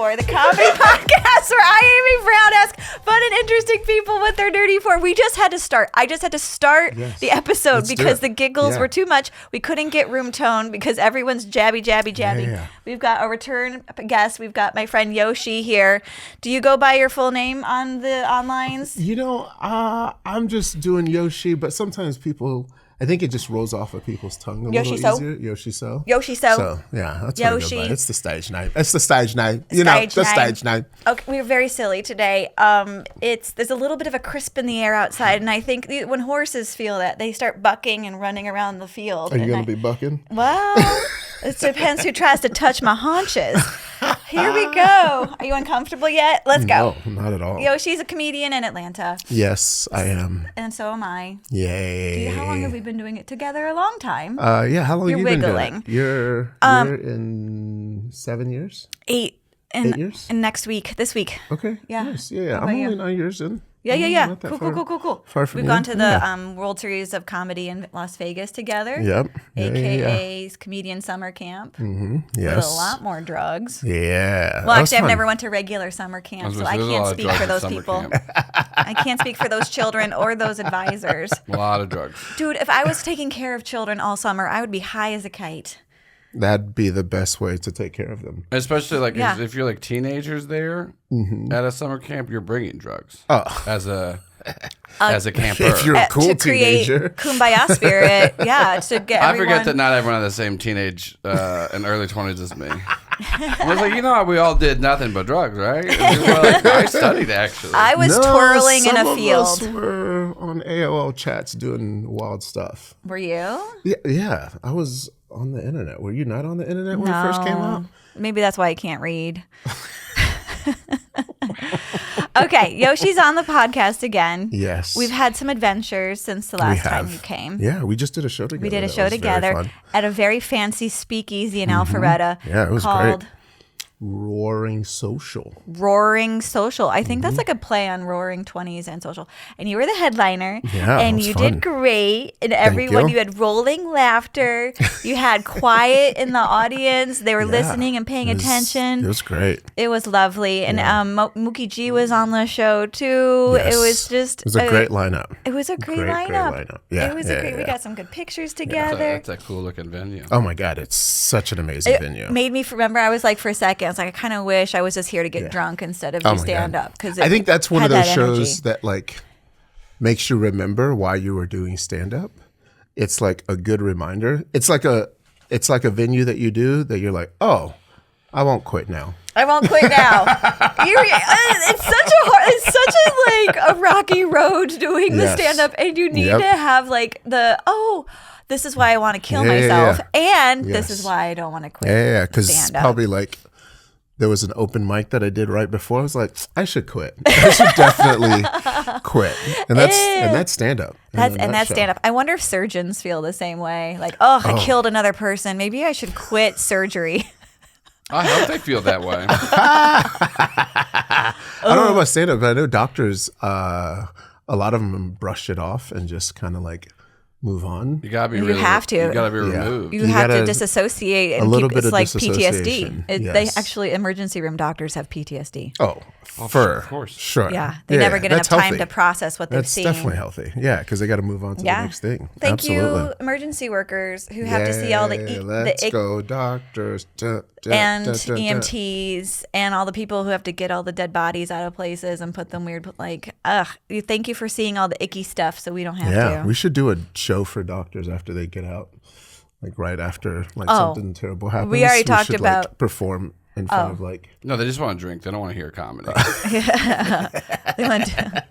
For, the comedy podcast where I, Amy Brown, ask fun and interesting people what they're dirty for. We just had to start. I just had to start the episode because the giggles were too much. We couldn't get room tone because everyone's jabbing. Yeah. We've got a return guest. We've got my friend Yoshee here. Do you go by your full name on the onlines? You know, I'm just doing Yoshee, but sometimes people... I think it just rolls off of people's tongue a little easier. Yoshee so. Yoshee so. So, yeah, that's what I go by. It's the stage name. It's the stage name. Stage name. Okay, we were very silly today. There's a little bit of a crisp in the air outside, and I think when horses feel that, they start bucking and running around the field. Are you going to be bucking? Well, it depends who tries to touch my haunches. Here we go. Are you uncomfortable yet? Let's go. No, not at all. Yoshee's a comedian in Atlanta. Yes, I am. And so am I. Yay. How long have we been doing it together? A long time. Yeah, how long have you been doing wiggling. it? You're in 7 years? 8. 8 years? And next week, this week. Okay. Yeah. Nice. Yeah. How I'm about only you? 9 years in. Yeah. Cool. Far from We've you. gone to the World Series of Comedy in Las Vegas together. Yep. AKA's Comedian Summer Camp. Mm-hmm. Yes. With a lot more drugs. Yeah. Well, actually, I've never went to regular summer camp, so I can't speak for those people. Camp. I can't speak for those children or those advisors. A lot of drugs. Dude, if I was taking care of children all summer, I would be high as a kite. That'd be the best way to take care of them. Especially like if you're like teenagers there at a summer camp, you're bringing drugs as a camper. If you're a cool to create teenager. kumbaya spirit, to get I everyone. forget that not everyone had the same teenage and early 20s as me. I was like, how we all did nothing but drugs, right? And we were like, I studied actually. I was twirling in a Some of field. us were on AOL chats doing wild stuff. Were you? Yeah. I was on the internet. Were you not on the internet when it first came out? Maybe that's why I can't read. Okay, Yoshee's on the podcast again. Yes. We've had some adventures since the last time you came. Yeah, we just did a show together. We did a That show was very together fun. at a very fancy speakeasy in Alpharetta. Yeah, it was called great. Roaring Social. Roaring Social. I think that's like a play on Roaring 20s and Social. And you were the headliner. Yeah, and it was you fun. did great. And everyone, you had rolling laughter. You had quiet in the audience. They were listening and paying attention. It was great. It was lovely. And Mookie G was on the show too. Yes. It was just. It was a great lineup. It was a great lineup. Great lineup. Yeah, It was we got some good pictures It's together. a cool looking venue. Oh my God, it's such an amazing venue. It made me remember. I was like, for a second, I was like, I kind of wish I was just here to get drunk instead of do stand up. Because I think that's one of those shows energy. that like makes you remember why you were doing stand up. It's like a good reminder. It's like a venue that you do that you're like, oh, I won't quit now. I won't quit now. It's such a rocky road doing the stand up, and you need to have like this is why I want to kill myself, and this is why I don't want to quit. Yeah, because stand-up. probably like there was an open mic that I did right before. I was like, I should quit. I should definitely quit, and that's stand up. That's stand up. I wonder if surgeons feel the same way. Like, I killed another person. Maybe I should quit surgery. I hope they feel that way. I don't know about stand up, but I know doctors, a lot of them brush it off and just kind of like move on. You gotta be. You have to. You gotta be removed. You have to disassociate and a little keep. bit It's of like disassociation. PTSD. They actually emergency room doctors have PTSD. Of course. Sure. Yeah, they never get enough that's time to healthy. process what they've That's seen. definitely healthy. Yeah, because they got to move on to the next thing. Thank Absolutely. you, emergency workers who have to see all the Let's go, doctors. and EMTs and all the people who have to get all the dead bodies out of places and put them weird. Thank you for seeing all the icky stuff, so we don't have to. Yeah, we should do a show for doctors after they get out, like right after something terrible happens. We already talked should, about- like, perform in front of like. No, they just want to drink. They don't want to hear comedy. They went to-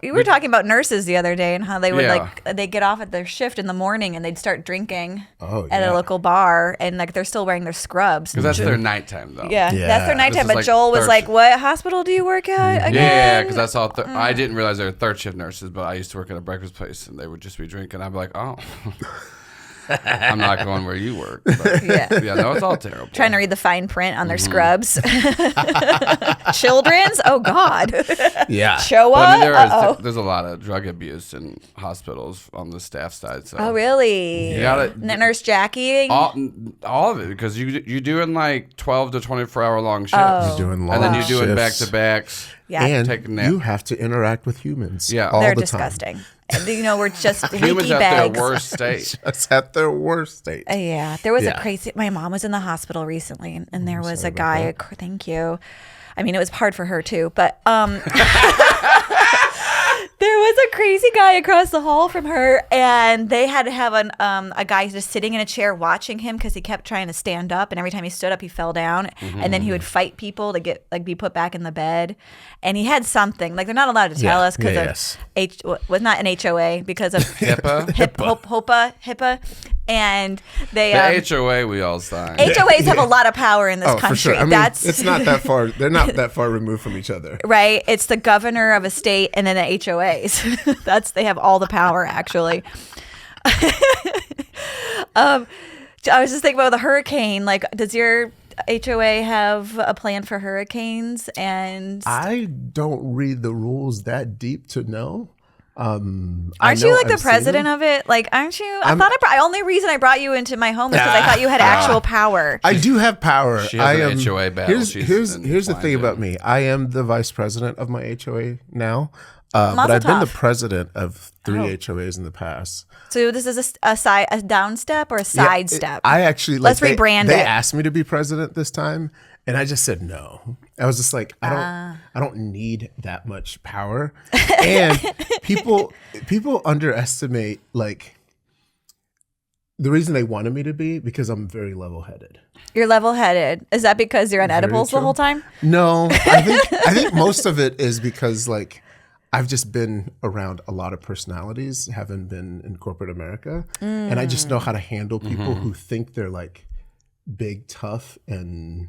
we were talking about nurses the other day and how they would they get off at their shift in the morning and they'd start drinking at a local bar and like they're still wearing their scrubs. Because that's their nighttime, though. Yeah, that's their nighttime. This is But Joel was third like, shift. "What hospital do you work at again?" Yeah, because I saw. I didn't realize they were third shift nurses, but I used to work at a breakfast place and they would just be drinking. I'd be like, oh. I'm not going where you work. But yeah, no, it's all terrible. Trying to read the fine print on their scrubs. Children's? Oh, God. Yeah. Show Well, up? there's a lot of drug abuse in hospitals on the staff side. So. Oh, really? Nurse Jackie? All of it, because you're doing like 12 to 24-hour long shifts. You're doing long and then you're doing shifts. back-to-backs. Yeah. And you have to interact with humans. Yeah. all They're the disgusting. time. We're just Humans leaky at bags. their worst state. Just at their worst state. Yeah. There was a crazy, my mom was in the hospital recently, and there was a guy, thank you. I mean, it was hard for her too, but there was a crazy guy across the hall from her, and they had to have a guy just sitting in a chair watching him because he kept trying to stand up, and every time he stood up, he fell down, and then he would fight people to get be put back in the bed, and he had something they're not allowed to tell us because was not an HOA because of HIPAA, and they the HOA we all signed. HOAs have a lot of power in this country. For sure. I mean, it's not that far. They're not that far removed from each other. Right. It's the governor of a state and then the HOAs. They have all the power, actually. I was just thinking about the hurricane. Like, does your HOA have a plan for hurricanes? And I don't read the rules that deep to know. Aren't you like the president of it? Like, aren't you? The only reason I brought you into my home is because I thought you had actual power. I do have power. She has an HOA battle. Here's the thing about me. I am the vice president of my HOA now, but I've been the president of 3 HOAs in the past. So this is a down step or a side step? I actually let's rebrand it. They asked me to be president this time, and I just said no. I was just like, I don't need that much power. And people underestimate like the reason they wanted me to be because I'm very level-headed. You're level-headed. Is that because you're on edibles the whole time? No, I think most of it is because like I've just been around a lot of personalities, having been in corporate America, and I just know how to handle people who think they're like big, tough, and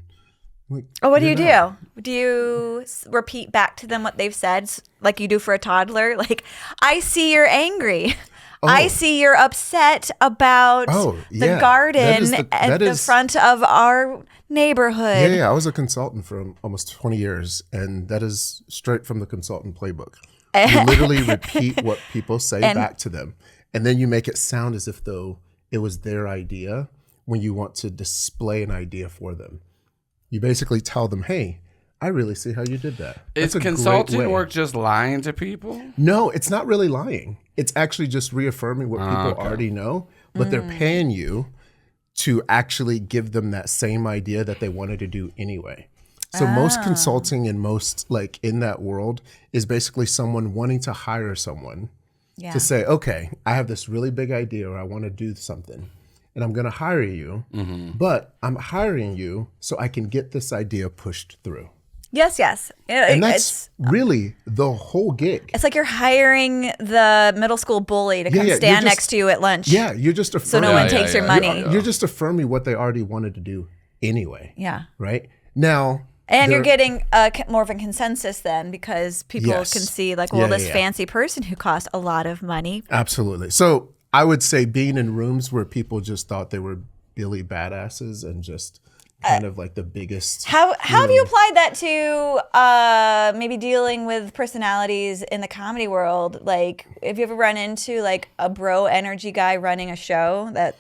like, what do you do? Do you repeat back to them what they've said, like you do for a toddler? Like, I see you're angry. I see you're upset about the garden at the front of our neighborhood. Yeah, I was a consultant for almost 20 years, and that is straight from the consultant playbook. You literally repeat what people say back to them, and then you make it sound as if though it was their idea when you want to display an idea for them. You basically tell them, hey, I really see how you did that. Is consulting work just lying to people? No, it's not really lying. It's actually just reaffirming what people already know, but they're paying you to actually give them that same idea that they wanted to do anyway. So most consulting and most like in that world is basically someone wanting to hire someone to say, okay, I have this really big idea or I want to do something. And I'm going to hire you, but I'm hiring you so I can get this idea pushed through. Yes. And that's really the whole gig. It's like you're hiring the middle school bully to come stand next to you at lunch. Yeah, you're just affirming. So no one takes your money. You're just affirming what they already wanted to do anyway. Yeah. Right? Now... And you're getting more of a consensus then because people can see like, well, this fancy person who costs a lot of money. Absolutely. So I would say being in rooms where people just thought they were Billy badasses and just kind of like the biggest. How have you applied that to maybe dealing with personalities in the comedy world? Like, have you ever run into like a bro energy guy running a show that?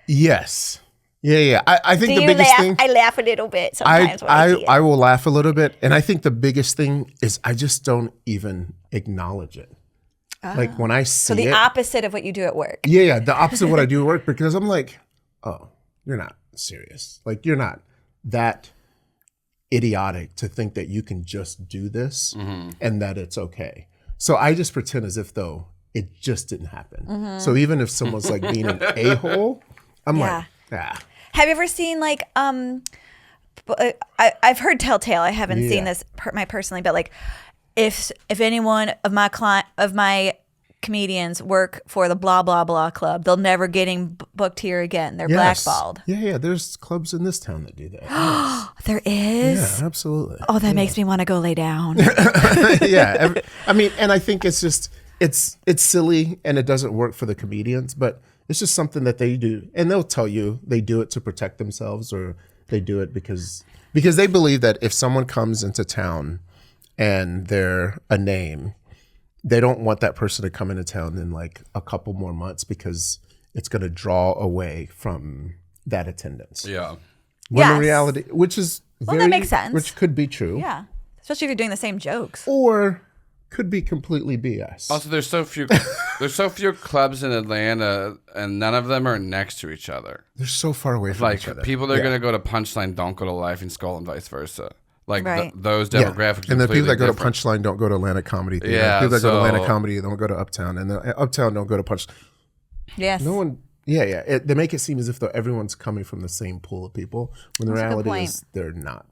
Yes. Yeah. I think the biggest thing. I laugh a little bit sometimes. I will laugh a little bit. And I think the biggest thing is I just don't even acknowledge it. Like when I see it. So the opposite of what you do at work. Yeah. The opposite of what I do at work because I'm like, oh, you're not serious. Like you're not that idiotic to think that you can just do this and that it's okay. So I just pretend as if though it just didn't happen. So even if someone's like being an a-hole, I'm like, Have you ever seen like I've heard Telltale. I haven't seen this personally, but like if anyone of my comedians work for the blah blah blah club, they'll never getting booked here again. They're blackballed. Yeah. There's clubs in this town that do that. There is. Yeah, absolutely. Oh, that makes me want to go lay down. I mean, and I think it's just it's silly and it doesn't work for the comedians, but It's just something that they do, and they'll tell you they do it to protect themselves, or they do it because they believe that if someone comes into town and they're a name, they don't want that person to come into town in like a couple more months because it's going to draw away from that attendance. Yeah. When the reality, which is that makes sense. Which could be true. Yeah. Especially if you're doing the same jokes. Or could be completely BS. Also, there's so few clubs in Atlanta, and none of them are next to each other. They're so far away from each other. Like, people that are going to go to Punchline don't go to Laughing Skull and vice versa. Like, those demographics are and the people that go to different. Punchline don't go to Atlantic Comedy Theater. Yeah, People that go to Atlantic Comedy don't go to Uptown. And the Uptown don't go to Punchline. Yes. No one... Yeah. They make it seem as if though everyone's coming from the same pool of people, when the reality is they're not.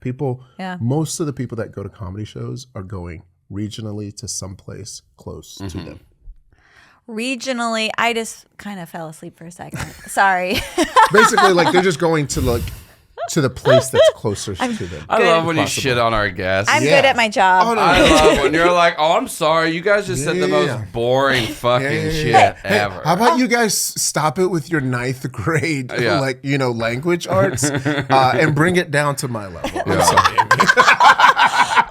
Most of the people that go to comedy shows are going regionally to someplace close to them. Regionally, I just kind of fell asleep for a second. Sorry. Basically, like they're just going to to the place that's closer to them. I love when you shit on our guests. I'm good at my job. Oh, no. I love when you're like, oh, I'm sorry. You guys just said the most boring fucking shit ever. How about you guys stop it with your 9th grade, language arts, and bring it down to my level? I'm sorry.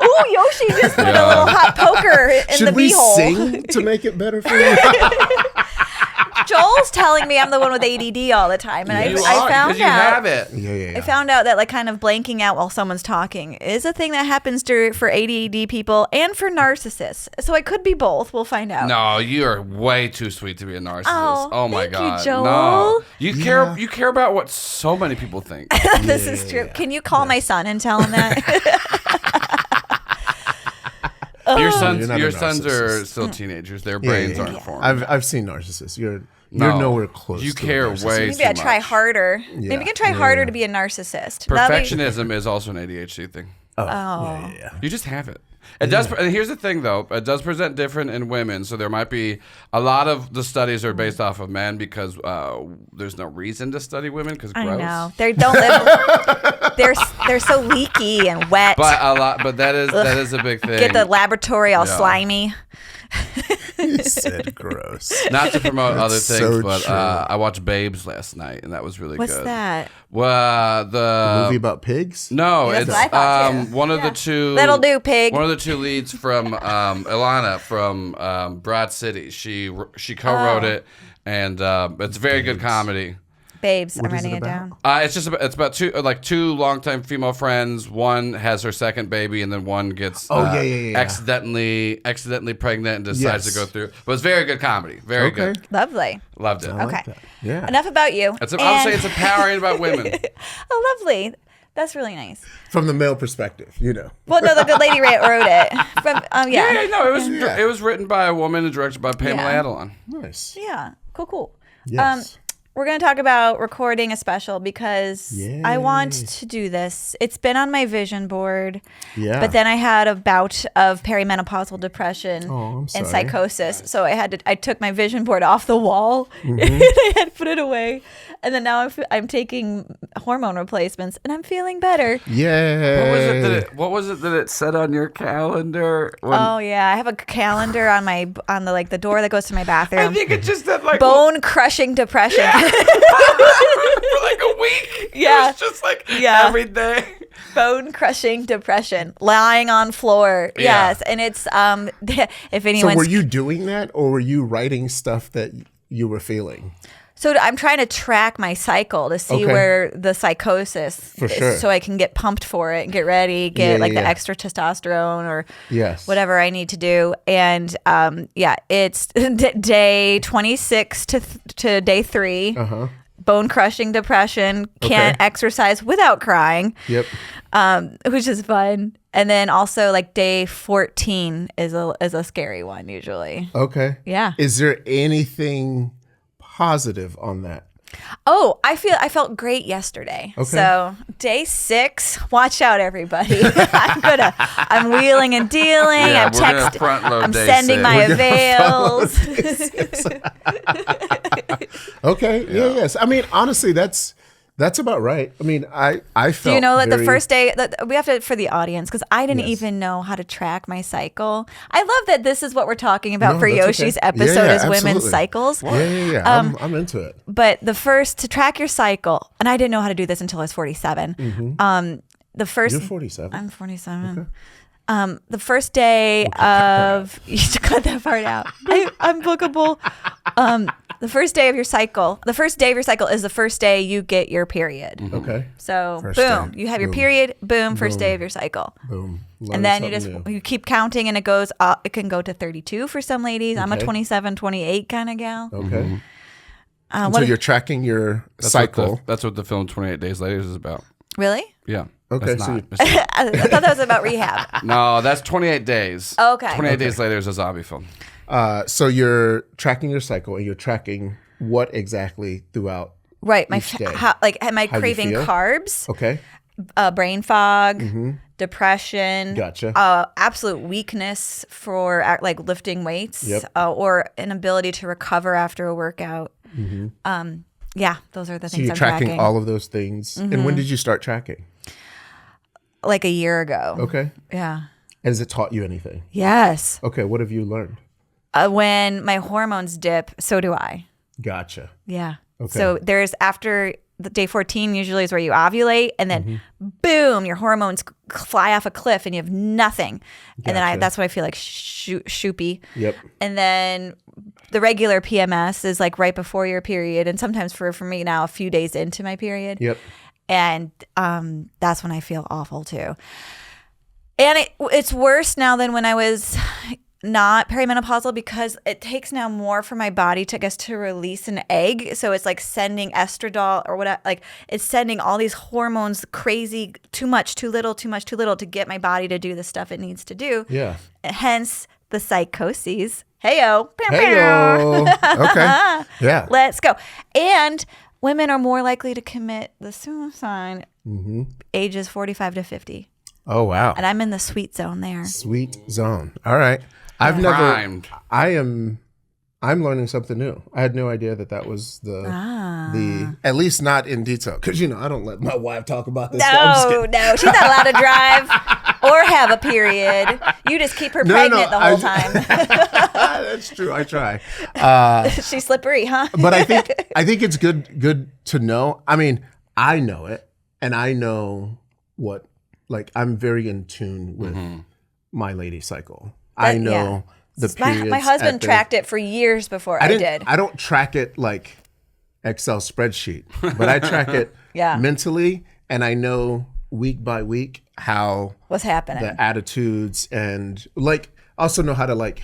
Ooh, Yoshee just put a little hot poker in Should the beehole. Should we sing to make it better for you? Joel's telling me I'm the one with ADD all the time, and I found out. You have it. Yeah. I found out that like kind of blanking out while someone's talking is a thing that happens for ADD people and for narcissists. So I could be both. We'll find out. No, you are way too sweet to be a narcissist. Oh my thank god, you, Joel. no. You care about what so many people think. This is true. Can you call my son and tell him that? Your sons are still teenagers. Their brains aren't formed. I've seen narcissists. You're nowhere close. You to care way Maybe too I much. try harder. Maybe you can try harder to be a narcissist. Perfectionism is also an ADHD thing. Yeah. You just have it. It does. And here's the thing, though. It does present different in women. So there might be a lot of the studies are based off of men because there's no reason to study women because gross. I know they don't live. They're so leaky and wet. But that is a big thing. Get the laboratory all slimy. You said gross. Not to promote other things, so but true. I watched Babes last night, and that was really good. What's that? Well, The movie about pigs? No, Yeah, it's that's what I thought, too. one of the two. That'll do, pig. One of the two leads from Ilana from Broad City. She co-wrote it, and it's a very good comedy. Babes, I'm writing it down. It's about two longtime female friends. One has her second baby, and then one gets accidentally pregnant and decides to go through. But it's very good comedy. Very good. Lovely. Loved it. Like Okay. that. Yeah. Enough about you. I would say it's empowering about women. Oh, lovely. That's really nice. From the male perspective, Well, no, the good lady wrote it. From, It was written by a woman and directed by Pamela Adelon. Nice. Yeah. Cool. Yes. We're going to talk about recording a special because I want to do this. It's been on my vision board. Yeah. But then I had a bout of perimenopausal depression I'm sorry. and psychosis. So I took my vision board off the wall and I had put it away. And then now I'm taking hormone replacements and I'm feeling better. Yeah. What was it that it said on your calendar? Oh yeah, I have a calendar on the door that goes to my bathroom. I think it just said like bone crushing depression. for like a week. Yeah. It was just like every day. Bone crushing depression, lying on floor. Yeah. Yes, and it's if So anyone's were you doing that, or were you writing stuff that you were feeling? So I'm trying to track my cycle to see where the psychosis is, sure. so I can get pumped for it and get ready, get the extra testosterone or whatever I need to do. And it's day 26 to day 3. Bone crushing depression, can't exercise without crying. Yep. Which is fun. And then also like day 14 is a scary one usually. Okay. Yeah. Is there anything positive on that? Oh, I felt great yesterday. Okay. So day 6, watch out, everybody. I'm wheeling and dealing. Yeah, I'm texting. I'm day sending 6. my avails. Okay. Yes. I mean, honestly, that's That's about right. I mean, I felt. Do you know that the first day that we have to, for the audience, because I didn't even know how to track my cycle. I love that this is what we're talking about for Yoshee's episode is women's cycles. Yeah. I'm into it. But to track your cycle, and I didn't know how to do this until I was 47. The first. You're 47. I'm 47. Okay. The first day of you should cut that part out. I'm bookable. The first day of your cycle. The first day of your cycle is the first day you get your period. Okay. So First boom, day. you have your period. Boom, first day of your cycle. Boom. And then you keep counting, and it goes up. It can go to 32 for some ladies. I'm a 27, 28 kind of gal. Okay. So you're tracking your cycle. That's what the film 28 Days Later is about. Really? Yeah. Okay. I thought that was about rehab. No, that's 28 days. Okay. 28 Days Later is a zombie film. So you're tracking your cycle, and you're tracking what exactly throughout. Right. Each day. Am I craving carbs? Okay. Brain fog, depression. Gotcha. Absolute weakness for like lifting weights, Yep. Or an ability to recover after a workout. Yeah, those are the things So you're I'm tracking all of those things. And when did you start tracking? Like a year ago. Okay. Yeah. Has it taught you anything? Yes. Okay. What have you learned? When my hormones dip, so do I. Gotcha. Yeah. Okay. So there's after the day 14 usually is where you ovulate, and then boom, your hormones fly off a cliff and you have nothing. And then that's when I feel like shoopy. Yep. And then the regular PMS is like right before your period, and sometimes for me now a few days into my period. Yep. And that's when I feel awful too. And it's worse now than when I was not perimenopausal, because it takes now more for my body to release an egg. So it's like sending estradiol or whatever, like it's sending all these hormones crazy, too much, too little, too much, too little to get my body to do the stuff it needs to do. Yeah. Hence the psychoses. Heyo. Heyo. Okay. Yeah. Let's go. And women are more likely to commit the suicide ages 45 to 50. Oh, wow. And I'm in the sweet zone there. Sweet zone. All right. I'm learning something new. I had no idea that was the at least not in detail, because I don't let my wife talk about this. No, she's not allowed to drive or have a period. You just keep her pregnant the whole time. That's true. I try. She's slippery, huh? But I think it's good to know. I mean, I know it, and I know what, like, I'm very in tune with my lady cycle. I know the periods. My husband tracked it for years before I did. I don't track it like Excel spreadsheet, but I track it mentally, and I know week by week what's happening, the attitudes, and like also know how to like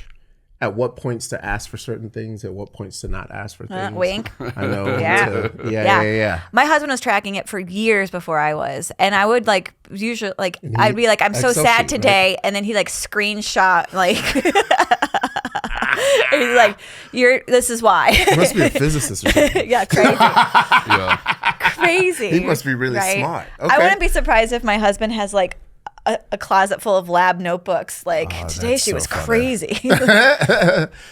at what points to ask for certain things, at what points to not ask for things. Wink. I know. Yeah. My husband was tracking it for years before I was, and I would like usually like I'd be like, I'm so Excel sad sheet, today, right? and then he like screenshot like. He's like, this is why. He must be a physicist or something. Yeah, crazy. Crazy. He must be really smart. Okay. I wouldn't be surprised if my husband has like a closet full of lab notebooks. Like today she was crazy.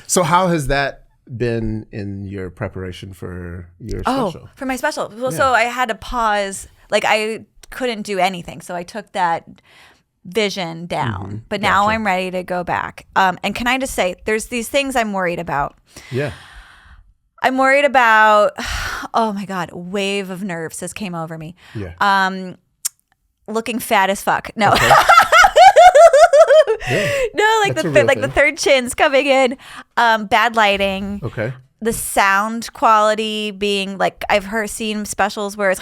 So how has that been in your preparation for your special? For my special. Well, so I had to pause. Like I couldn't do anything. So I took that vision down. But now I'm ready to go back. And can I just say, there's these things I'm worried about. Yeah. I'm worried about, oh my God, wave of nerves just came over me. Yeah. Looking fat as fuck. No. Okay. No, like the third chin's coming in. Bad lighting. Okay. The sound quality being like, I've seen specials where it's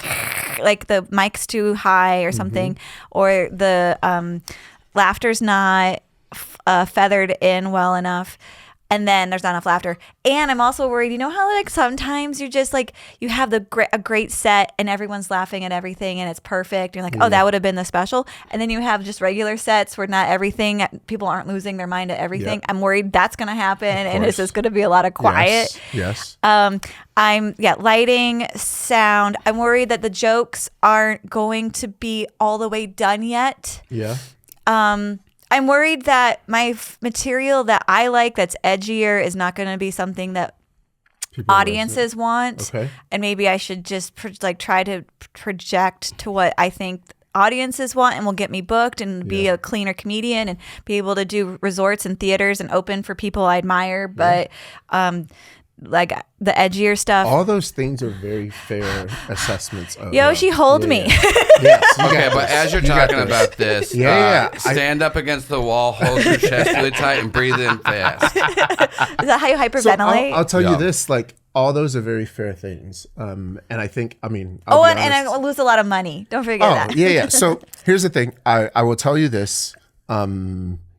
like the mic's too high or something, or the laughter's not feathered in well enough. And then there's not enough laughter. And I'm also worried, how like sometimes you just like, you have a great set and everyone's laughing at everything and it's perfect. You're like, oh, that would have been the special. And then you have just regular sets where not everything, people aren't losing their mind at everything. Yep. I'm worried that's going to happen. And it's just going to be a lot of quiet. Yes. Lighting, sound. I'm worried that the jokes aren't going to be all the way done yet. Yeah. I'm worried that my material that I like that's edgier is not going to be something that audiences want. Okay. And maybe I should just try to project to what I think audiences want, and will get me booked and be a cleaner comedian and be able to do resorts and theaters and open for people I admire. But like the edgier stuff. All those things are very fair assessments of Yoshee, hold me. Yes. Okay, but as you're talking about this, stand up against the wall, hold your chest really tight, and breathe in fast. Is that how you hyperventilate? So I'll tell you this, like, all those are very fair things. And I think, and I lose a lot of money. Don't forget that. Yeah. So here's the thing. I will tell you this.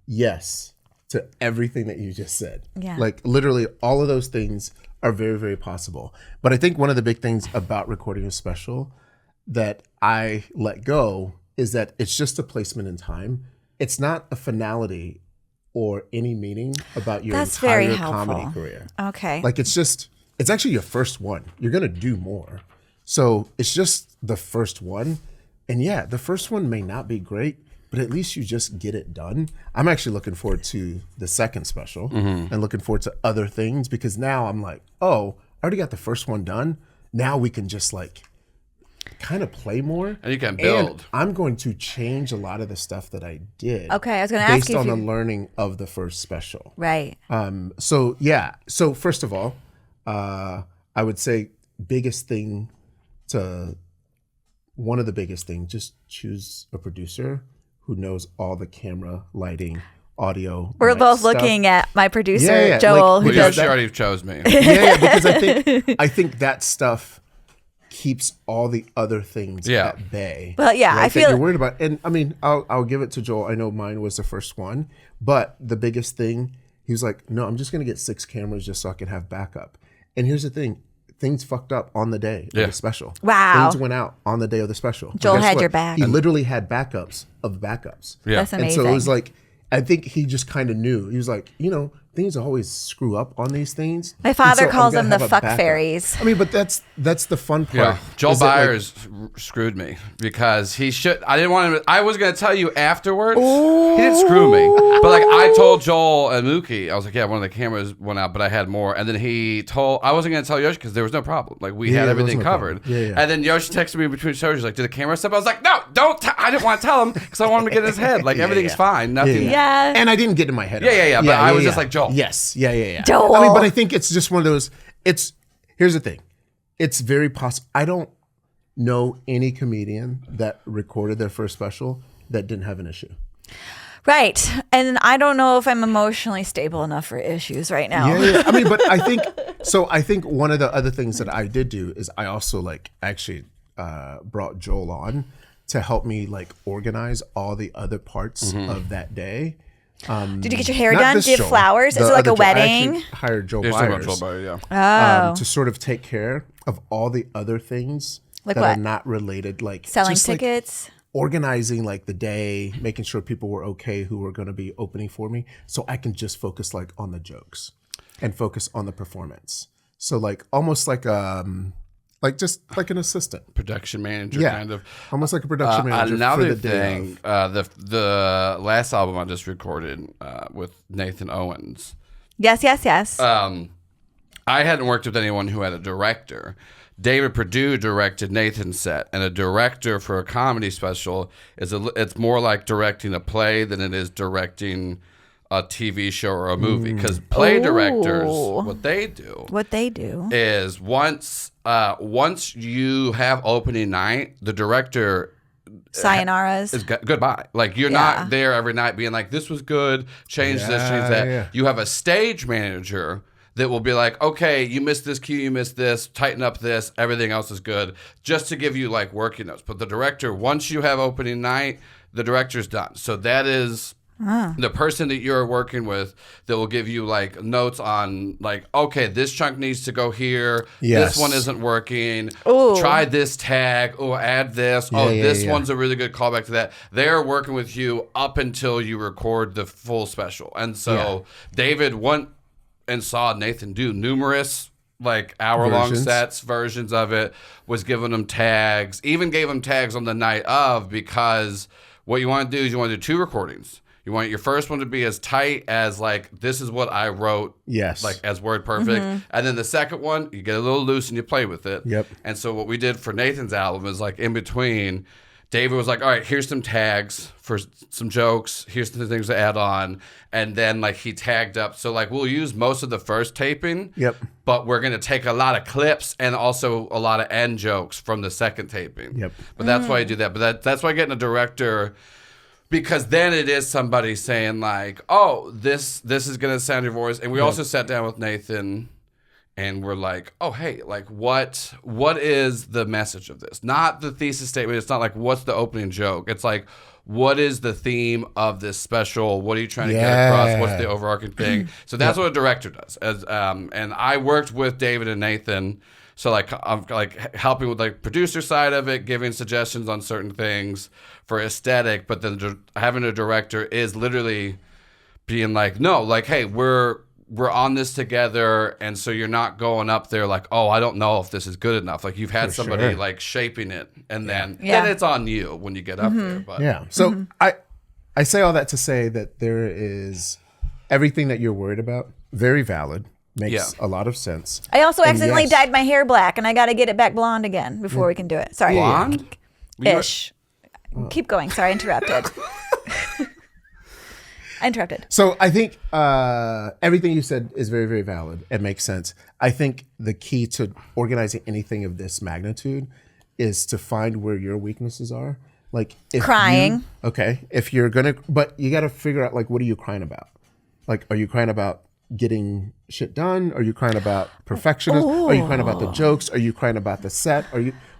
Yes, to everything that you just said. Yeah. Like, literally all of those things are very, very possible. But I think one of the big things about recording a special that I let go is that it's just a placement in time. It's not a finality or any meaning about your entire comedy career. Okay. Like, it's actually your first one. You're going to do more. So it's just the first one. And yeah, the first one may not be great, but at least you just get it done. I'm actually looking forward to the second special and looking forward to other things, because now I'm like, oh, I already got the first one done. Now we can just like kind of play more. And you can build. And I'm going to change a lot of the stuff that I did. Okay, I was going to ask you. Based on the learning of the first special. Right. So first of all, I would say one of the biggest things, just choose a producer who knows all the camera, lighting, audio. We're both looking at my producer, Joel, who does she already chose me. Because I think that stuff keeps all the other things at bay. Well, yeah, right, I feel that you're worried about. And I mean, I'll give it to Joel. I know mine was the first one, but the biggest thing, he was like, no, I'm just going to get 6 cameras just so I can have backup. And here's the thing. Things fucked up on the day of the special. Wow. Things went out on the day of the special. Joel had your back. He literally had backups of backups. Yeah. That's amazing. And so it was like, I think he just kind of knew. He was like, things always screw up on these things. My father calls them the fuck fairies. I mean, but that's the fun part. Yeah. Joel Byers screwed me because I didn't want him. I was going to tell you afterwards. Ooh. He didn't screw me. But like I told Joel and Mookie, I was like, yeah, one of the cameras went out, but I had more. And then I wasn't going to tell Yoshee because there was no problem. Like we had everything covered. Yeah. And then Yoshee texted me between shows. He's like, did the camera stop? I was like, no, don't. I didn't want to tell him because I wanted him to get in his head. Like everything's fine. Nothing. Yeah. And I didn't get in my head. Yeah. But I was just like, Joel. Yes. Yeah. Joel. I mean, but I think it's just one of those. Here's the thing. It's very possible. I don't know any comedian that recorded their first special that didn't have an issue. Right. And I don't know if I'm emotionally stable enough for issues right now. Yeah. I mean, but I think one of the other things that I did do is I also actually brought Joel on to help me organize all the other parts of that day. Did you get your hair done? Did you have flowers? Is it like a wedding? I hired Joe Byers. To sort of take care of all the other things like that what? are not related, like selling tickets, organizing the day, making sure people were okay who were going to be opening for me, so I can just focus on the jokes and focus on the performance. So almost just like an assistant, production manager, kind of, almost like a production manager. Another for the thing, the last album I just recorded with Nathan Owens. Yes. I hadn't worked with anyone who had a director. David Perdue directed Nathan's set, and a director for a comedy special it's more like directing a play than it is directing a TV show or a movie, because play directors, what they do is once you have opening night, the director sayonara's is goodbye. You're not there every night being like, this was good, change this, change that. Yeah. You have a stage manager that will be like, okay, you missed this cue, you missed this, tighten up this, everything else is good, just to give you working notes. But the director, once you have opening night, the director's done. So that is the person that you're working with that will give you notes on okay, this chunk needs to go here. Yes. This one isn't working. Ooh. Try this tag. Oh, add this. This one's a really good callback to that. They're working with you up until you record the full special. And so David went and saw Nathan do numerous hour-long versions of it, was giving them tags, even gave them tags on the night of, because what you want to do is you want to do 2 recordings. You want your first one to be as tight as like, this is what I wrote. Yes. Like as word perfect. And then the second one, you get a little loose and you play with it. Yep. And so what we did for Nathan's album is like in between, David was like, all right, here's some tags for some jokes. Here's the things to add on. And then like he tagged up. So like we'll use most of the first taping. Yep. But we're going to take a lot of clips and also a lot of end jokes from the second taping. Yep. But that's why I do that. But that's why getting a director, because then it is somebody saying like, oh, this is going to sound your voice. And we also sat down with Nathan and we're like, oh, hey, like what is the message of this? Not the thesis statement. It's not like what's the opening joke. It's like, what is the theme of this special? What are you trying to get across? What's the overarching thing? So that's what a director does. And I worked with David and Nathan. So like I'm like helping with like producer side of it, giving suggestions on certain things for aesthetic. But then having a director is literally being like, no, like, hey, we're on this together, and so you're not going up there like, oh, I don't know if this is good enough. Like you've had somebody like shaping it, and then it's on you when you get up there. But so I say all that to say that there is everything that you're worried about, very valid, makes a lot of sense. I also accidentally dyed my hair black, and I got to get it back blonde again before we can do it. Sorry, blonde ish. Keep going. Sorry, I interrupted. So I think everything you said is very, very valid. It makes sense. I think the key to organizing anything of this magnitude is to find where your weaknesses are. Like if crying. If you're gonna, but you got to figure out like, what are you crying about? Like, are you crying about getting shit done? Are you crying about perfectionism? Are you crying about the jokes? Are you crying about the set?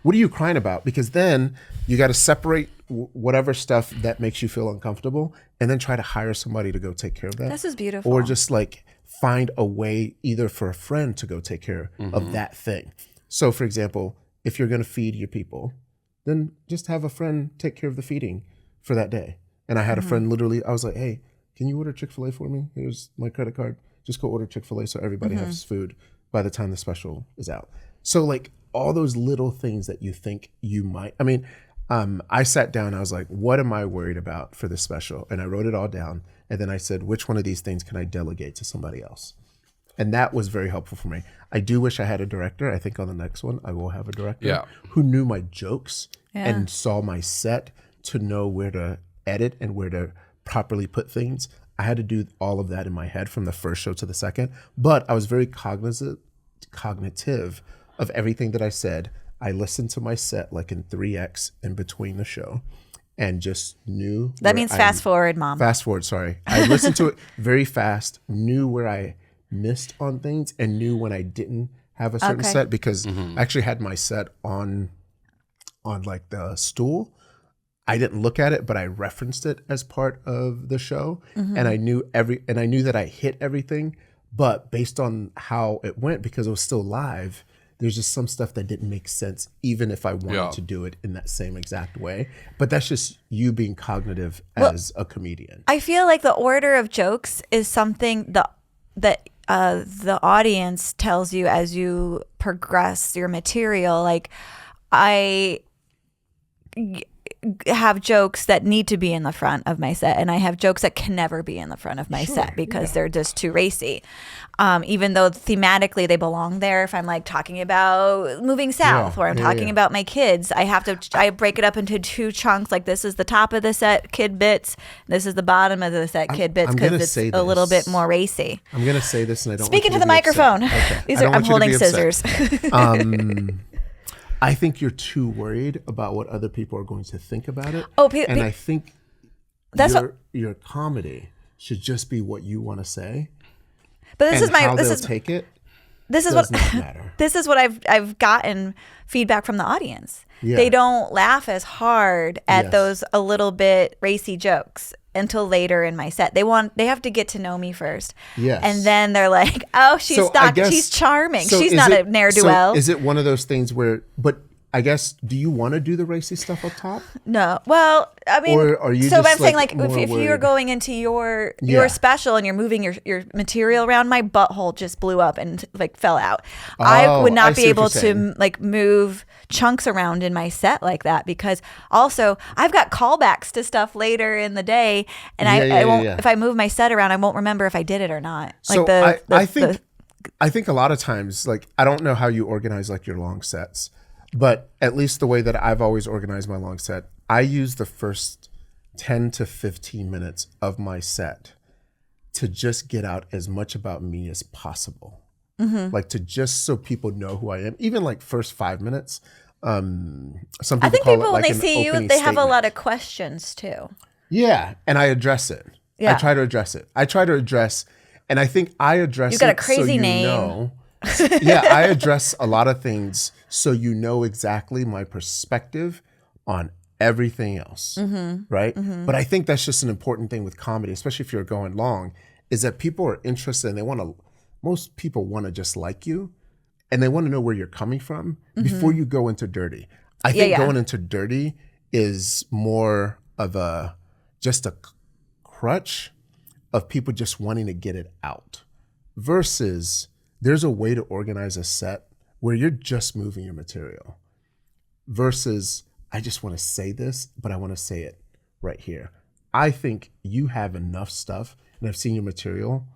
What are you crying about? Because then you got to separate whatever stuff that makes you feel uncomfortable and then try to hire somebody to go take care of that. This is beautiful. Or just like find a way either for a friend to go take care of that thing. So for example, if you're going to feed your people, then just have a friend take care of the feeding for that day. And I had a friend literally, I was like, hey, can you order Chick-fil-A for me? Here's my credit card. Just go order Chick-fil-A so everybody has food by the time the special is out. So like all those little things that you think you might, I mean, I sat down, I was like, what am I worried about for this special? And I wrote it all down. And then I said, which one of these things can I delegate to somebody else? And that was very helpful for me. I do wish I had a director. I think on the next one, I will have a director who knew my jokes and saw my set to know where to edit and where to properly put things. I had to do all of that in my head from the first show to the second. But I was very cognitive of everything that I said. I listened to my set like in 3x in between the show and just knew. That means fast forward, Mom. Fast forward, sorry. I listened to it very fast, knew where I missed on things and knew when I didn't have a certain set because I actually had my set on like the stool. I didn't look at it, but I referenced it as part of the show. And I knew that I hit everything, but based on how it went, because it was still live, there's just some stuff that didn't make sense, even if I wanted to do it in that same exact way. But that's just you being cognitive as a comedian. I feel like the order of jokes is something that the audience tells you as you progress your material. Like I have jokes that need to be in the front of my set, and I have jokes that can never be in the front of my set because they're just too racy. Even though thematically they belong there. If I'm like talking about moving south or I'm talking about my kids, I break it up into two chunks. Like this is the top of the set, kid bits. This is the bottom of the set, kid bits, because it's a little bit more racy. I'm going to say this, and I don't Speaking to the microphone. Okay. I'm holding scissors. I think you're too worried about what other people are going to think about it. And I think your comedy should just be what you want to say. But this is what I've gotten feedback from the audience. Yeah. They don't laugh as hard at those a little bit racy jokes until later in my set. They have to get to know me first. Yes. And then they're like, oh, she's charming. So she's not a ne'er-do-well. So is it one of those things where, but I guess, do you want to do the racy stuff up top? No. Well, I mean, or are you so just I'm saying like if worried? you're going into your special and you're moving your material around, my butthole just blew up and like fell out. I would not be able to like move chunks around in my set like that, because also I've got callbacks to stuff later in the day, and I won't, if I move my set around, I won't remember if I did it or not. So I think a lot of times, like, I don't know how you organize like your long sets, but at least the way that I've always organized my long set, I use the first 10 to 15 minutes of my set to just get out as much about me as possible. Like, to just so people know who I am, even like first 5 minutes. Some people I think call people, it like when they see you, they have a lot of questions too. Yeah, and I address it. I try to address it. And I think I address it. You got a crazy name. Know. Yeah, I address a lot of things so you know exactly my perspective on everything else, right? But I think that's just an important thing with comedy, especially if you're going long, is that people are interested and most people want to just like you, and they want to know where you're coming from before you go into dirty. I think going into dirty is more of just a crutch of people just wanting to get it out, versus there's a way to organize a set where you're just moving your material, versus I just want to say this, but I want to say it right here. I think you have enough stuff, and I've seen your material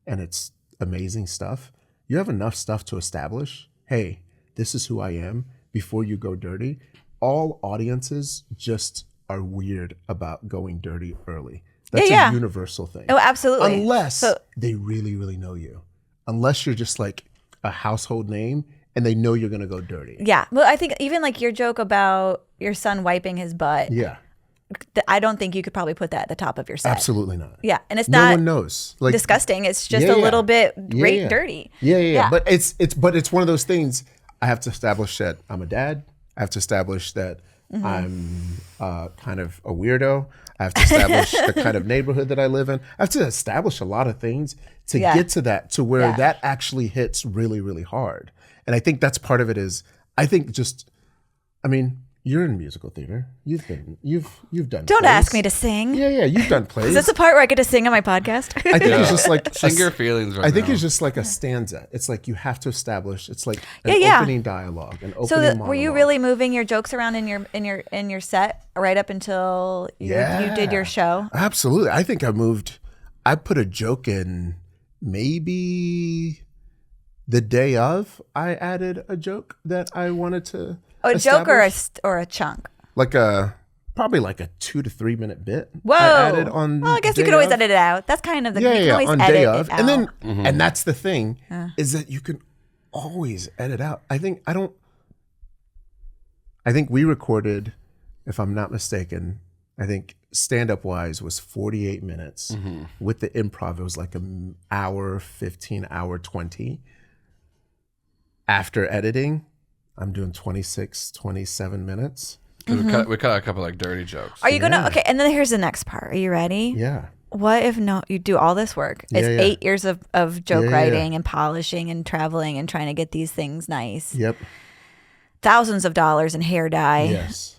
and it's amazing stuff. You have enough stuff to establish, hey, this is who I am, before you go dirty. All audiences just are weird about going dirty early. That's a universal thing. Oh, absolutely. Unless they really, really know you. Unless you're just like a household name and they know you're going to go dirty. Yeah. Well, I think even like your joke about your son wiping his butt. Yeah. I don't think you could probably put that at the top of your set. Absolutely not. Yeah. And it's no not one knows. Like, disgusting. It's just a little bit dirty. Yeah. But it's one of those things. I have to establish that I'm a dad. I have to establish that I'm kind of a weirdo. I have to establish the kind of neighborhood that I live in. I have to establish a lot of things to get to that, to where that actually hits really, really hard. And I think that's part of it is, you're in musical theater. You've done Don't plays. ask me to sing. Yeah, you've done plays. Is this the part where I get to sing on my podcast? I think it's just like sing your feelings. I think it's just like a stanza. It's like you have to establish. It's like an opening dialogue, an opening monologue. Were you really moving your jokes around in your set right up until you did your show? Absolutely. I think I put a joke in maybe the day of. I added a joke that I wanted to. Oh, a joke or a chunk? Probably like a 2 to 3 minute bit. Whoa! I added on. Well, I guess you could always edit it out. That's kind of the you can always on edit day it of, out. and then and that's the thing is that you can always edit out. I think we recorded, if I'm not mistaken, I think stand up wise was 48 minutes. With the improv, it was like an hour 15, hour 20. After editing, I'm doing 26, 27 minutes. We cut out a couple like dirty jokes. Are you gonna? Okay, and then here's the next part. Are you ready? Yeah. What if you do all this work? It's 8 years of joke writing and polishing and traveling and trying to get these things nice. Yep. Thousands of dollars in hair dye. Yes.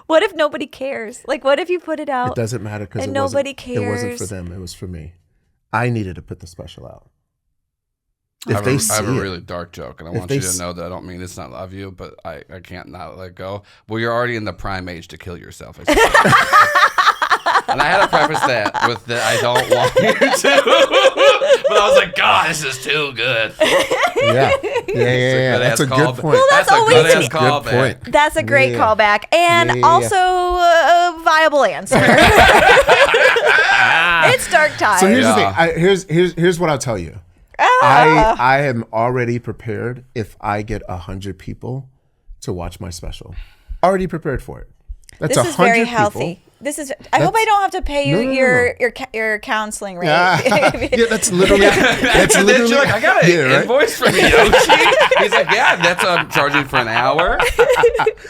What if nobody cares? Like, what if you put it out? It doesn't matter because nobody cares. It wasn't for them. It was for me. I needed to put the special out. I have a really dark joke, and I want you to know that I don't mean it's not love you, but I can't not let go. Well, you're already in the prime age to kill yourself. And I had to preface that with that I don't want you to. But I was like, God, this is too good. Yeah. That's a good point. Well, that's always a good point. That's a great callback, and also a viable answer. It's dark time. So here's the thing. Here's what I'll tell you. I am already prepared if I get 100 people to watch my special. Already prepared for it. That's 100 This is very people. healthy. I hope I don't have to pay you your counseling rate. That's literally. That's literally. You're like, I got an invoice from Yoshee. He's like, yeah, that's charging for an hour.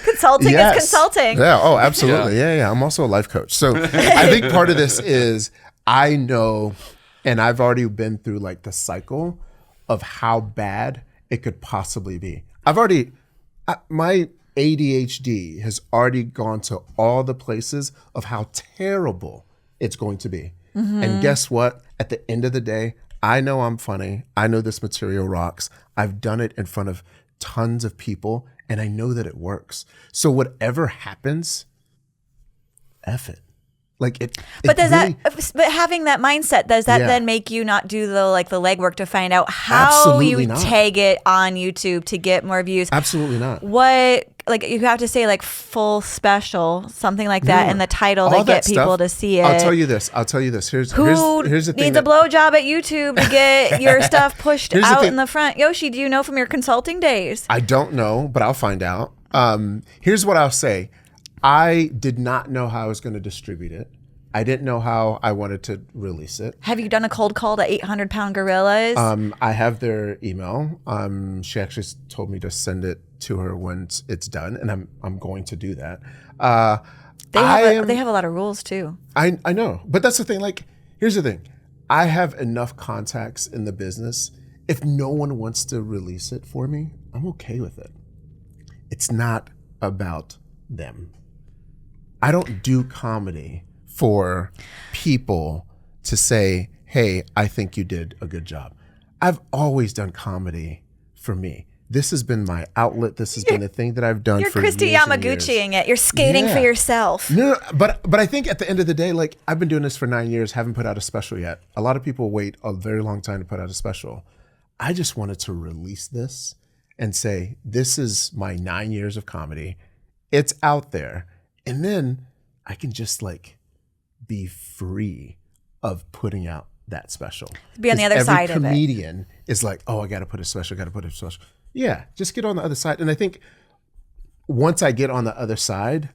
Consulting is consulting. Yeah. Oh, absolutely. Yeah. I'm also a life coach. So I think part of this is I know. And I've already been through like the cycle of how bad it could possibly be. I've already My ADHD has already gone to all the places of how terrible it's going to be. And guess what? At the end of the day, I know I'm funny. I know this material rocks. I've done it in front of tons of people, and I know that it works. So whatever happens, F it. Like it. But does really, but having that mindset, does that then make you not do the legwork to find out how you tag it on YouTube to get more views? Absolutely not. What, you have to say full special, something like that in the title to get people to see it. I'll tell you this. Here's the thing. Needs a blowjob at YouTube to get your stuff pushed out in the front? Yoshee, do you know from your consulting days? I don't know, but I'll find out. Here's what I'll say. I did not know how I was going to distribute it. I didn't know how I wanted to release it. Have you done a cold call to 800-pound gorillas? I have their email. She actually told me to send it to her when it's done, and I'm going to do that. They have a lot of rules too. I know, but that's the thing. Here's the thing. I have enough contacts in the business. If no one wants to release it for me, I'm okay with it. It's not about them. I don't do comedy for people to say, hey, I think you did a good job. I've always done comedy for me. This has been my outlet. This has been the thing that I've done for years. You're Christy Yamaguchiing it. You're skating for yourself. No, but I think at the end of the day, I've been doing this for 9 years, haven't put out a special yet. A lot of people wait a very long time to put out a special. I just wanted to release this and say, this is my 9 years of comedy. It's out there. And then I can just be free of putting out that special. Be on the other side of it. Every comedian is like, oh, I got to put a special, Yeah, just get on the other side. And I think once I get on the other side,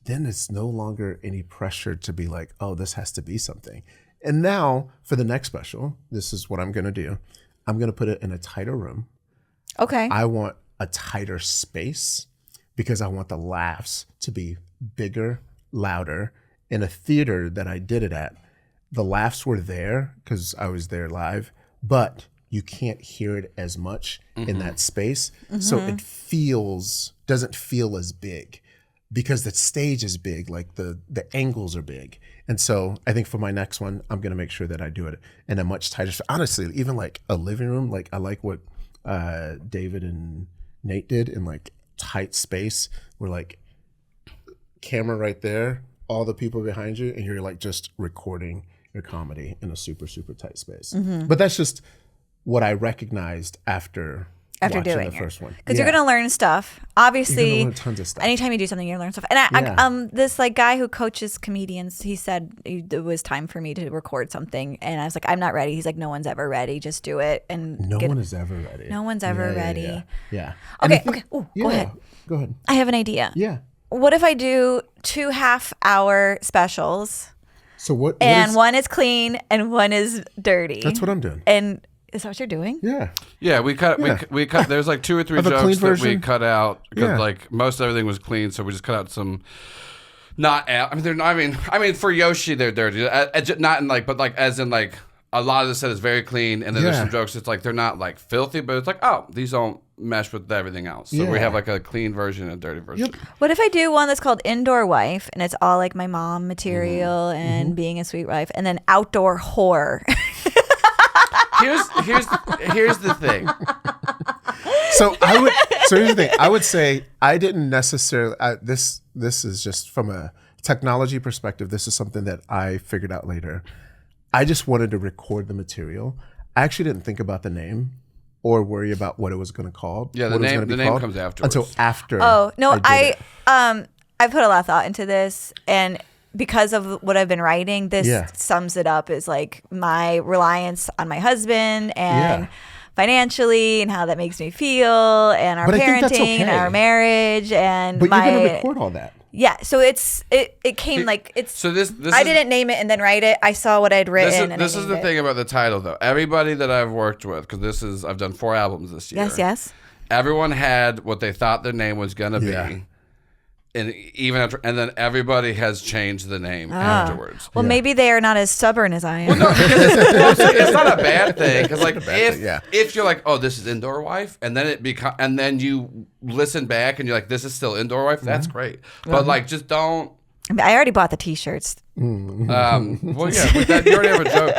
then it's no longer any pressure to be like, oh, this has to be something. And now for the next special, this is what I'm going to do. I'm going to put it in a tighter room. Okay. I want a tighter space because I want the laughs to be bigger, louder. In a theater that I did it at, the laughs were there because I was there live, but you can't hear it as much in that space. So it doesn't feel as big because the stage is big, the angles are big. And so I think for my next one, I'm going to make sure that I do it in a much tighter space. Honestly, even a living room, I like what David and Nate did in tight space where camera right there, all the people behind you, and you're just recording your comedy in a super, super tight space. But that's just what I recognized after doing the first one. Because you're going to learn stuff. Obviously, you're going to learn tons of stuff. Anytime you do something, you learn stuff. And this guy who coaches comedians, he said it was time for me to record something. And I was like, I'm not ready. He's like, no one's ever ready. Just do it. And no one is ever ready. No one's ever ready. Yeah. Okay. Ooh, go ahead. Go ahead. I have an idea. Yeah. What if I do 2 half-hour specials? So what? And one is clean and one is dirty. That's what I'm doing. And is that what you're doing? Yeah. Yeah, we cut. There's 2 or 3 jokes that we cut out because most everything was clean, so we just cut out some. Not. I mean, they're not. I mean, for Yoshee, they're dirty. Not in but as in a lot of the set is very clean, and then there's some jokes that's they're not filthy, but it's oh, these don't mesh with everything else. So we have a clean version and a dirty version. Yep. What if I do one that's called Indoor Wife, and it's all my mom material and being a sweet wife, and then Outdoor Whore? Here's the thing. So here's the thing. I would say I didn't necessarily. This is just from a technology perspective. This is something that I figured out later. I just wanted to record the material. I actually didn't think about the name or worry about what it was going to call. Yeah, the name comes afterwards. Until after. Oh no, I put a lot of thought into this, and because of what I've been writing, this sums it up as my reliance on my husband and financially, and how that makes me feel, and our parenting, and our marriage, and but you're going to record all that. Yeah, so it came it's. So this I didn't name it and then write it. I saw what I'd written. This is the thing about the title, though. Everybody that I've worked with, because I've done 4 albums this year. Yes. Everyone had what they thought their name was gonna be. and even after, and then everybody has changed the name afterwards. Well, maybe they are not as stubborn as I am. Well, no, because it's not a bad thing. Because like if you're like, oh, this is indoor wife, and then and then you listen back and you're like, this is still indoor wife. That's great. But like, just don't. I mean, I already bought the T-shirts. Well, yeah, but you already have a joke.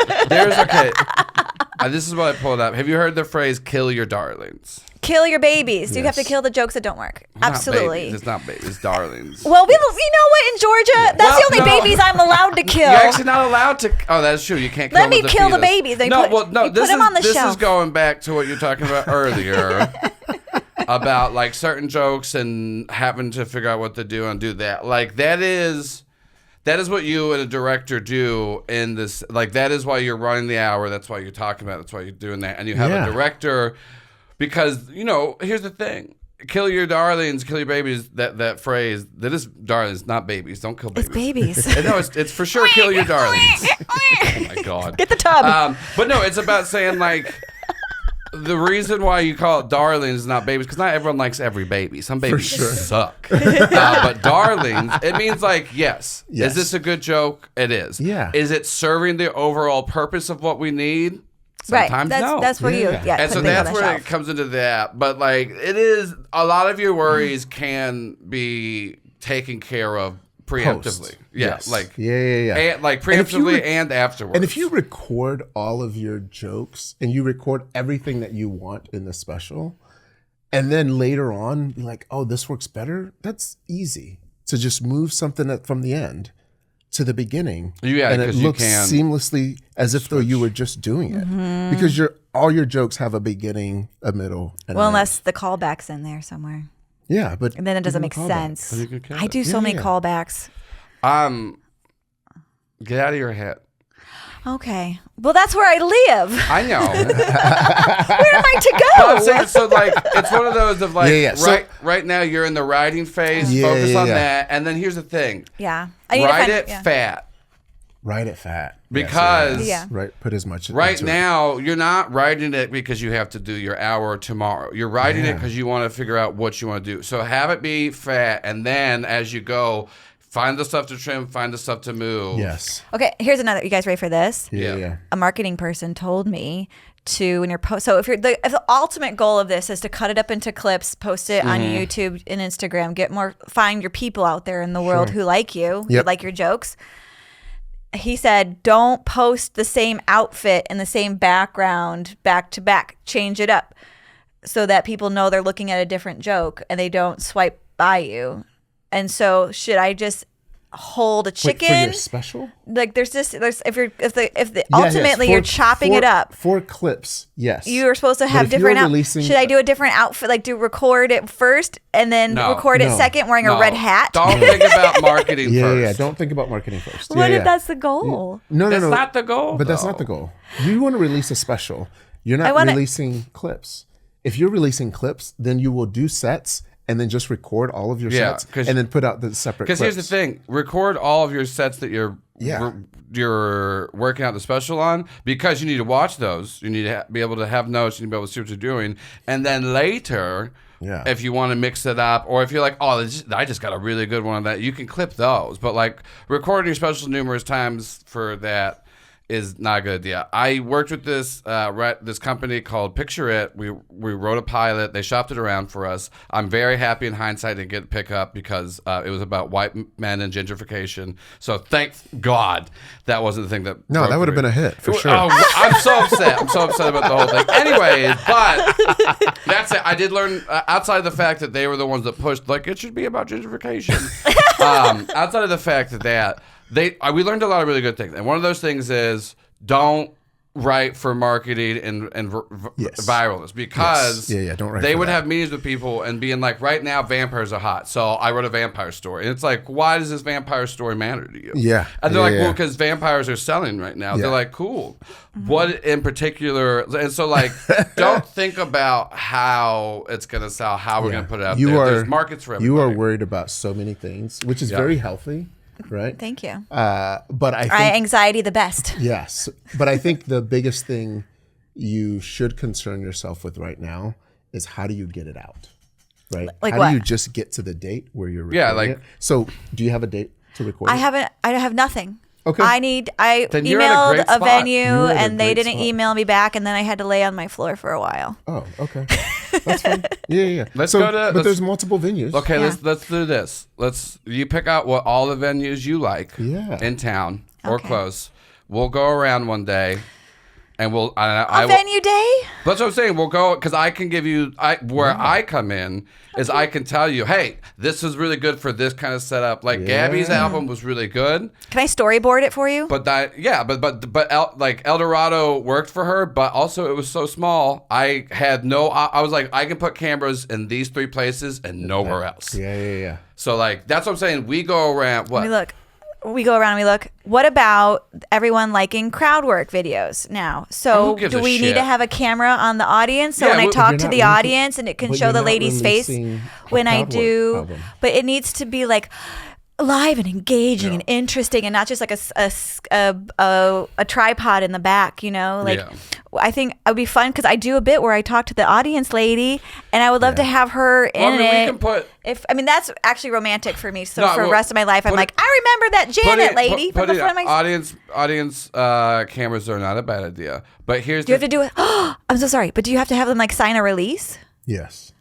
This is what I pulled up. Have you heard the phrase "kill your darlings"? Kill your babies. You have to kill the jokes that don't work. Absolutely. It's not babies. It's darlings. Well, you know what? In Georgia, that's the only babies I'm allowed to kill. You're actually not allowed to. Oh, that's true. You can't kill Let me kill the babies. They put them on the shelf. This is going back to what you were talking about earlier. About like certain jokes and having to figure out what to do and do that. Like that is what you and a director do in this. Like that is why you're running the hour. That's why you're talking about it. That's why you're doing that. And you have a director because, here's the thing. Kill your darlings, kill your babies. That phrase, that is darlings, not babies. Don't kill babies. It's babies. No, it's for sure kill your darlings. Oh my God. Get the tub. But no, it's about saying like, the reason why you call it darlings, not babies, because not everyone likes every baby. Some babies suck. But darlings, it means like, yes. Is this a good joke? It is. Yeah. Is it serving the overall purpose of what we need? Sometimes no. That's where you, and so that's where it comes into that. But like, it is, a lot of your worries can be taken care of preemptively. Yes. Like And, like preemptively and afterwards. And if you record all of your jokes and you record everything that you want in the special, and then later on be like, oh, this works better, that's easy to just move something from the end to the beginning. And it looks seamlessly as if though you were just doing it. Because all your jokes have a beginning, a middle, and unless the callback's in there somewhere. Yeah, but and then it doesn't make sense. I do so many callbacks. Get out of your head. Okay. Well, that's where I live. I know. Where am I to go? I'm saying, so like, it's one of those of like, right now you're in the writing phase. Focus on that, and then here's the thing. Yeah. Write it fat. Write it fat. Because put as much right now you're not writing it because you have to do your hour tomorrow. You're writing it because you want to figure out what you want to do. So have it be fat, and then as you go, find the stuff to trim, find the stuff to move. Yes. Okay, here's another. You guys ready for this? Yeah. A marketing person told me to, when you're so if the ultimate goal of this is to cut it up into clips, post it on YouTube and Instagram, find your people out there in the world who like you, who like your jokes. He said, don't post the same outfit and the same background back to back. Change it up so that people know they're looking at a different joke and they don't swipe by you. And so should I just hold a chicken? For your special? Like ultimately you're chopping it up. For clips, yes. You are supposed to have different outfits. Should I do a different outfit? Like record it first and then record it second wearing a red hat? Don't think about marketing first. Yeah, don't think about marketing first. What if that's the goal? No. That's not the goal. But that's not the goal. You want to release a special. You're not releasing clips. If you're releasing clips, then you will do sets and then just record all of your sets and then put out the separate clips. Because here's the thing. Record all of your sets that you're working out the special on, because you need to watch those. You need to be able to have notes. You need to be able to see what you're doing. And then later, if you want to mix it up, or if you're like, oh, I just got a really good one on that, you can clip those. But like recording your special numerous times for that is not a good idea. I worked with this company called Picture It. We wrote a pilot. They shopped it around for us. I'm very happy in hindsight to get pick up because it was about white men and gentrification. So thank God that wasn't the thing that. No, that would have been a hit for sure. Oh, I'm so upset. I'm so upset about the whole thing. Anyways, but that's it. I did learn outside of the fact that they were the ones that pushed like it should be about gentrification. Outside of the fact that we learned a lot of really good things. And one of those things is don't write for marketing and viralness, because don't write they for would that. have meetings with people and being like, right now vampires are hot, so I wrote a vampire story. And it's like, why does this vampire story matter to you? And they're well, because vampires are selling right now. They're like, cool. What in particular? And so like, don't think about how it's going to sell, how we're going to put it out there. There's markets for everybody. You are worried about so many things, which is very healthy. Right. Thank you. But I think anxiety the best. Yes, but I think the biggest thing you should concern yourself with right now is how do you get it out? right? Like how what? do you just get to the date where you're recording like it? So do you have a date to record? I have nothing. Okay. I Then you're at a emailed great a spot. venue You're at a and they great didn't spot. email me back, and then I had to lay on my floor for a while. Oh, okay. That's fine. Yeah. Let's go to- But there's multiple venues. Okay, Yeah. let's do this. You pick out what all the venues you like in town or Okay. close. We'll go around one day, and we'll. Venue day? That's what I'm saying. We'll go because I can give you where I come in is I can tell you, hey, this is really good for this kind of setup. Like Gabby's album was really good, Can I storyboard it for you? but like El Dorado worked for her, but also it was so small. I was like, I can put cameras in these 3 places and nowhere else. Yeah. So like that's what I'm saying. We go around. What? We go around and we look. What about everyone liking crowd work videos now? So who gives do a we need shit? to have a camera on the audience so Yeah, when I we- talk You're to not the releasing- audience and it can but show you're the not lady's face releasing a when I crowd work do? album. But it needs to be like live and engaging and interesting and not just like a tripod in the back, you know? Like Yeah. I think it would be fun because I do a bit where I talk to the audience lady and I would love to have her in Well, I mean, we it. can put- That's actually romantic for me. So No, for the well, rest of my life, I'm put like, it- I remember that Janet lady from the Putting front of my. audience cameras are not a bad idea. But here's Do you have to do it? I'm so sorry, but do you have to have them like sign a release? Yes.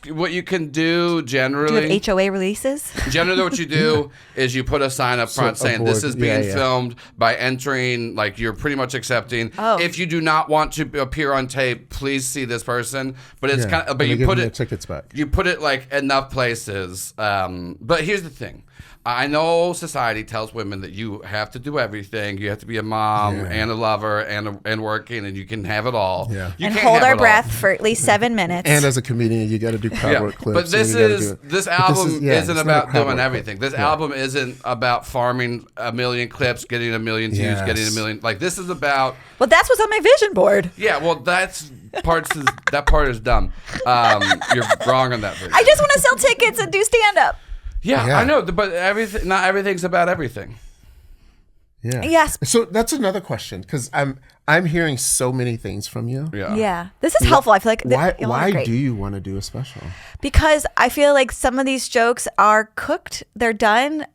what you can do Do generally. you have HOA releases? Generally, what you do is you put a sign up front saying this is being filmed by entering, like you're pretty much accepting. Oh. If you do not want to appear on tape, please see this person. But it's kind of, but And they you give put them it, the tickets back. you put it like enough places. But here's the thing. I know society tells women that you have to do everything. You have to be a mom and a lover and working, and you can have it all. Yeah. You And can't hold have our it all. breath for at least 7 minutes. And as a comedian, you got to do crowd work clips. But this album isn't about doing everything. This Yeah. album isn't about farming a million clips, getting a million views, Yes. getting a million. Like this is about. Well, that's what's on my vision board. Yeah, well, that part is dumb. You're wrong on that. I just want to sell tickets and do stand up. Yeah, I know, but not everything's about everything. Yeah. Yes. So that's another question because I'm hearing so many things from you. Yeah. This is helpful. I feel like Why do you want to do a special? Because I feel like some of these jokes are cooked, they're done.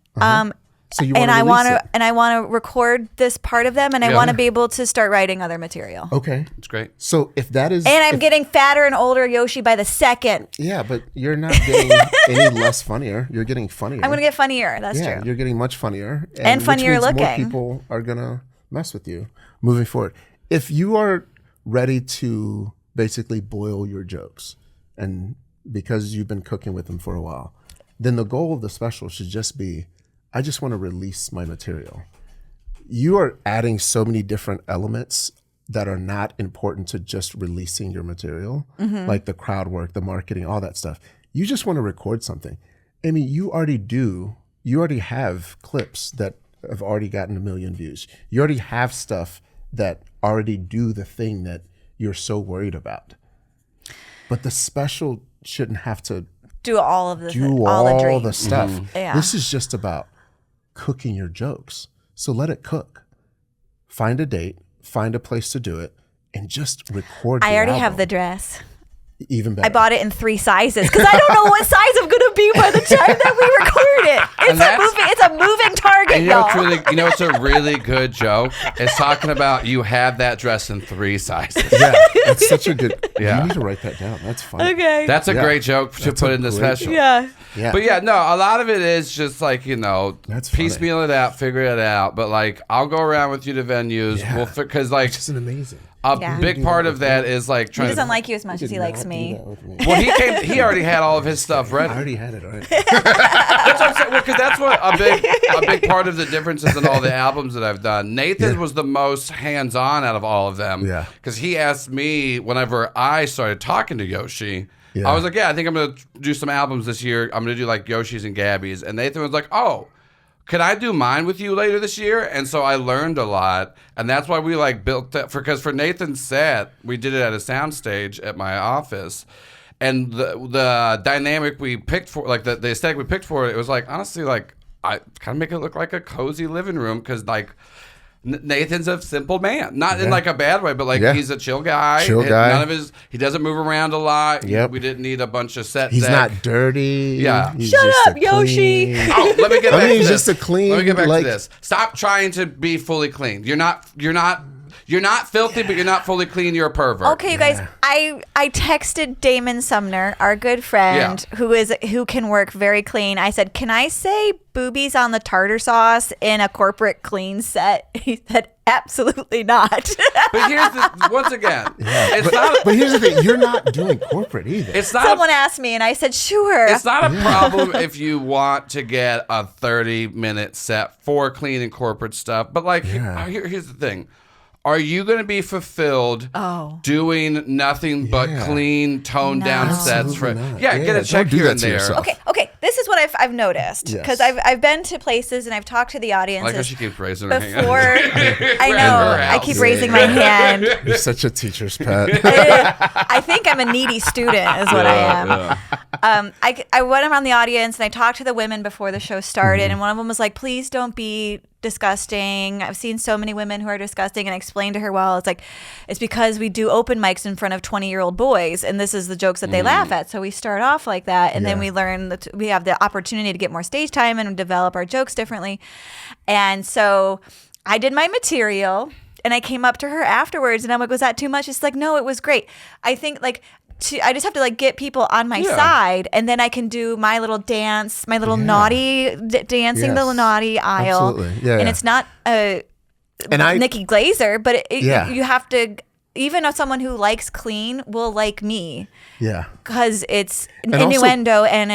So you And I want to record this part of them, and I Yeah. want to be able to start writing other material. Okay. It's great. So if that is, And I'm getting fatter and older, Yoshee, by the second. yeah, but you're not getting any less funnier. You're getting funnier. I'm gonna get funnier. That's yeah, true. you're getting much funnier And which funnier means More looking. people are gonna mess with you moving forward. If you are ready to basically boil your jokes, and because you've been cooking with them for a while, then the goal of the special should just be, I just want to release my material. You are adding so many different elements that are not important to just releasing your material, like the crowd work, the marketing, all that stuff. You just want to record something. I mean, you already have clips that have already gotten 1 million views. You already have stuff that already do the thing that you're so worried about. But the special shouldn't have to Do all of the all the the dreams. stuff. Yeah. This is just about cooking your jokes. So let it cook. Find a date, find a place to do it, and just record. I already have album. the dress. Even better. I bought it in 3 sizes because I don't know what size I'm gonna be by the time that we record it. It's a moving target, And y'all. it's a really good joke. It's talking about you have that dress in 3 sizes. Yeah, it's such a good. Yeah. You need to write that down. That's funny. Okay. That's a Yeah. great joke to That's put a in the great special. yeah. Yeah. But yeah, no, a lot of it is just like, That's funny. piecemeal it out, figure it out. But like, I'll go around with you to venues. Yeah. Because like, It's just amazing. a Yeah. big part of that is like He trying doesn't to. like you as much as he likes me. Well, he already had all of his stuff I ready. already had it. All right. That's what I'm saying. Well, because that's what a big part of the differences in all the albums that I've done. Nathan was the most hands-on out of all of them. Yeah. Because he asked me whenever I started talking to Yoshee. Yeah. I was like, yeah, I think I'm gonna do some albums this year. I'm gonna do like Yoshee's and Gabby's. And Nathan was like, oh, can I do mine with you later this year? And so I learned a lot, and that's why we like built that. Because for Nathan's set, we did it at a soundstage at my office. And the dynamic we picked for, like the aesthetic we picked for it, was like, honestly, like I kind of make it look like a cozy living room because like Nathan's a simple man, not in like a bad way, but like he's a chill guy. He doesn't move around a lot. Yep. We didn't need a bunch of set. He's not dirty. Yeah. Shut up, Yoshee. Oh, let me get back to this. Just a clean. Let me get back to this. Stop trying to be fully clean. You're not filthy, but you're not fully clean. You're a pervert. Okay, you guys. I texted Damon Sumner, our good friend, who can work very clean. I said, "Can I say boobies on the tartar sauce in a corporate clean set?" He said, "Absolutely not." But here's once again, but here's the thing: you're not doing corporate either. It's not. Someone asked me, and I said, "Sure." It's not a problem if you want to get a 30-minute set for clean and corporate stuff. But like, here's the thing. Are you going to be fulfilled doing nothing but clean, toned down sets? Get a check here and there. Okay. This is what I've noticed because I've been to places and I've talked to the audience. Like how she keeps raising her hand. I know. I keep raising my hand. You're such a teacher's pet. I think I'm a needy student, is what I am. I went around the audience and I talked to the women before the show started, and one of them was like, "Please don't be disgusting. I've seen so many women who are disgusting." And I explained to her, well, it's because we do open mics in front of 20-year-old boys, and this is the jokes that they laugh at. So we start off like that, and then we learn that we have the opportunity to get more stage time and develop our jokes differently. And so I did my material, and I came up to her afterwards, and I'm like, "Was that too much?" She's like, "No, it was great." I think I just have to get people on my side, and then I can do my little dance, my little naughty dancing the naughty aisle. Absolutely. And it's not Nikki Glazer, but you have to. Even if someone who likes clean will like me. Yeah. Because it's innuendo and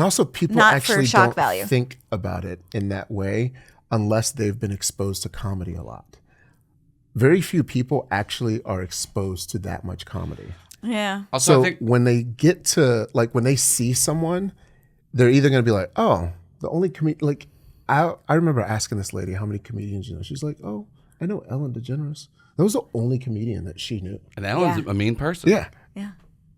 also people not actually for shock don't value. Think about it in that way unless they've been exposed to comedy a lot. Very few people actually are exposed to that much comedy. Yeah. Also, so I think when they get to when they see someone, they're either going to be like, "Oh, the only comedian." I remember asking this lady how many comedians you know. She's like, "Oh, I know Ellen DeGeneres." That was the only comedian that she knew. And Ellen's a mean person. Yeah.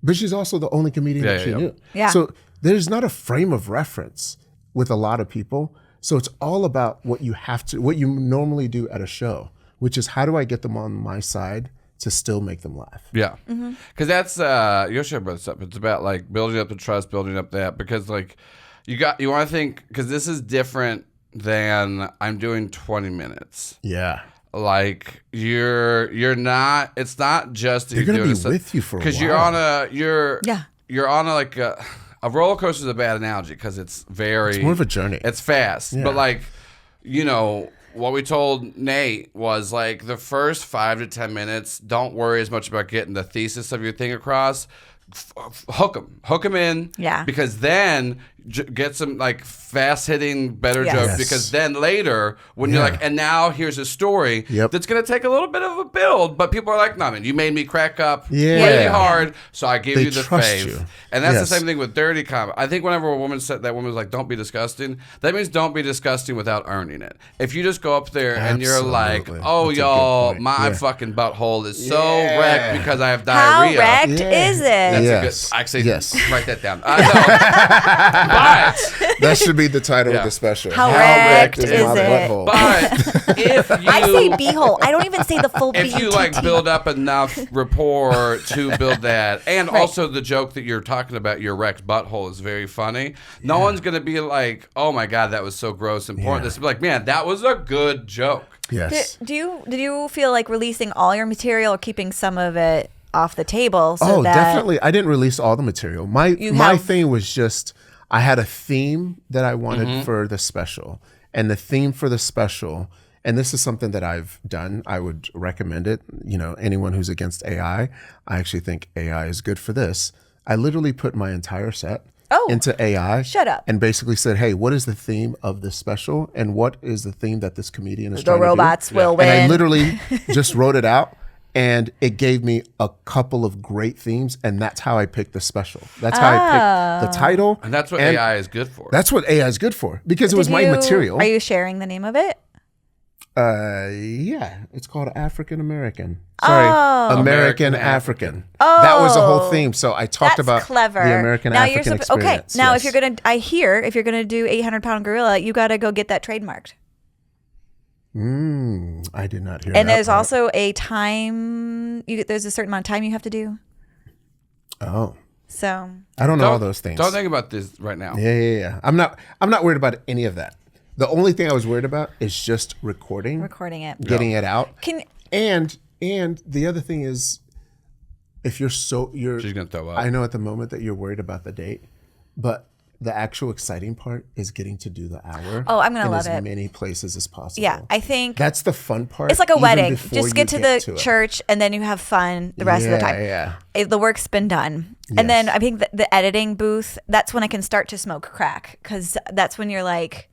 But she's also the only comedian that she knew. Yeah. So there's not a frame of reference with a lot of people. So it's all about what you normally do at a show, which is how do I get them on my side to still make them laugh. Yeah. Because that's, Yoshee brought this up. It's about building up the trust, building up that, because you want to think, because this is different than I'm doing 20 minutes. Yeah. You're not, it's not just that they're going to be with you for a while. Because you're on a roller coaster is a bad analogy because it's more of a journey. It's fast. Yeah. But what we told Nate was the first 5 to 10 minutes, don't worry as much about getting the thesis of your thing across. Hook them in. Yeah. Because then get some fast hitting better jokes. Because then later when you're and now here's a story that's going to take a little bit of a build, but people are like, "No, man, you made me crack up really hard, so I gave you the fave." And that's the same thing with dirty comedy. I think whenever a woman said that, woman was like, "Don't be disgusting," that means don't be disgusting without earning it. If you just go up there and you're like, "Oh, that's y'all, my fucking butthole is so wrecked because I have diarrhea." How wrecked is it? That's a good, write that down. But that should be the title of the special. How wrecked is my it? butthole. But if you, I say beehole. I don't even say the full if you build up enough rapport to build that, and also the joke that you're talking about, your wrecked butthole, is very funny. No one's gonna be like, "Oh my god, that was so gross and porn." This will be like, "Man, that was a good joke." Yes. Did you feel like releasing all your material or keeping some of it off the table? So that definitely. I didn't release all the material. My thing was just, I had a theme that I wanted for the special. And the theme for the special, and this is something that I've done, I would recommend it. Anyone who's against AI, I actually think AI is good for this. I literally put my entire set into AI. Shut up. And basically said, "Hey, what is the theme of this special? And what is the theme that this comedian is trying to do?" The robots will win. And I literally just wrote it out. And it gave me a couple of great themes, and that's how I picked the special. That's how I picked the title. And that's what AI is good for. That's what AI is good for, because it was my material. Are you sharing the name of it? Yeah. It's called African American. Sorry, American African. That was the whole theme. So I talked about clever. the American African experience. Okay, now if you're going to do 800-pound gorilla, you got to go get that trademarked. I did not hear that. And there's part. also a time. There's a certain amount of time you have to do. Oh. So I don't know all those things. Don't think about this right now. Yeah. I'm not worried about any of that. The only thing I was worried about is just recording it, getting it out. And the other thing is, if she's gonna throw up. I know at the moment that you're worried about the date, but the actual exciting part is getting to do the hour. Oh, I'm gonna love as it. many places as possible. Yeah, I think that's the fun part. It's like a wedding. Just Just get to the church and then you have fun the rest of the time. Yeah. The work's been done. Yes. And then I think the editing booth, that's when I can start to smoke crack, because that's when you're like,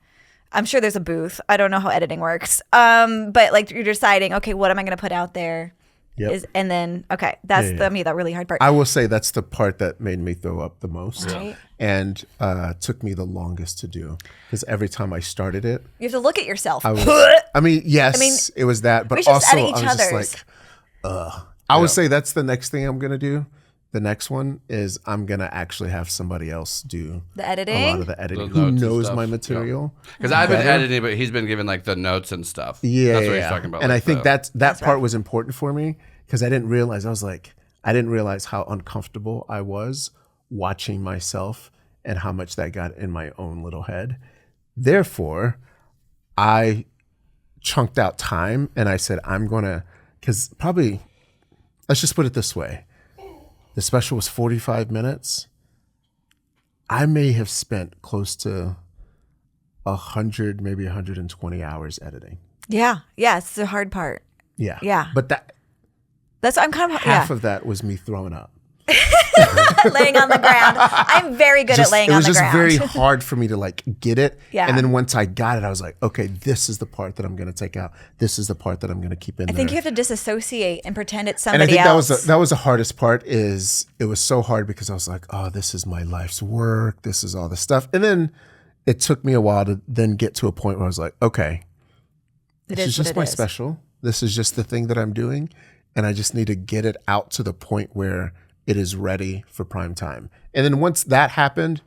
I'm sure there's a booth. I don't know how editing works. But like you're deciding, okay, what am I going to put out there? Yep. And then, okay, that's the really hard part. I will say that's the part that made me throw up the most, right? And took me the longest to do, because every time I started it, You have to look at yourself. it was that, but we should also edit I each was just other's. like, I would say that's the next thing I'm gonna do. The next one is I'm gonna actually have somebody else do The editing? a lot of the editing, The who notes and knows stuff. my material. Because I've been better. editing, but he's been giving like the notes and stuff. Yeah, That's what he's talking about. And like, I think that part right. was important for me, because I didn't realize I didn't realize how uncomfortable I was watching myself and how much that got in my own little head. Therefore, I chunked out time and I said, because probably, let's just put it this way. The special was 45 minutes. I may have spent close to 100, maybe 120 hours editing. Yeah. It's the hard part. Yeah. Yeah. But That's I'm kind of half of that was me throwing up. laying on the ground. I'm very good at laying on the ground. It was just very hard for me to like get it. Yeah. And then once I got it, I was like, okay, this is the part that I'm going to take out. This is the part that I'm going to keep in there. I think you have to disassociate and pretend it's And I somebody think else. that was the hardest part. Is it was so hard because I was like, oh, this is my life's work. This is all the stuff. And then it took me a while to then get to a point where I was like, okay, this is just my special. This is just the thing that I'm doing. And I just need to get it out to the point where it is ready for prime time. And then once that happened,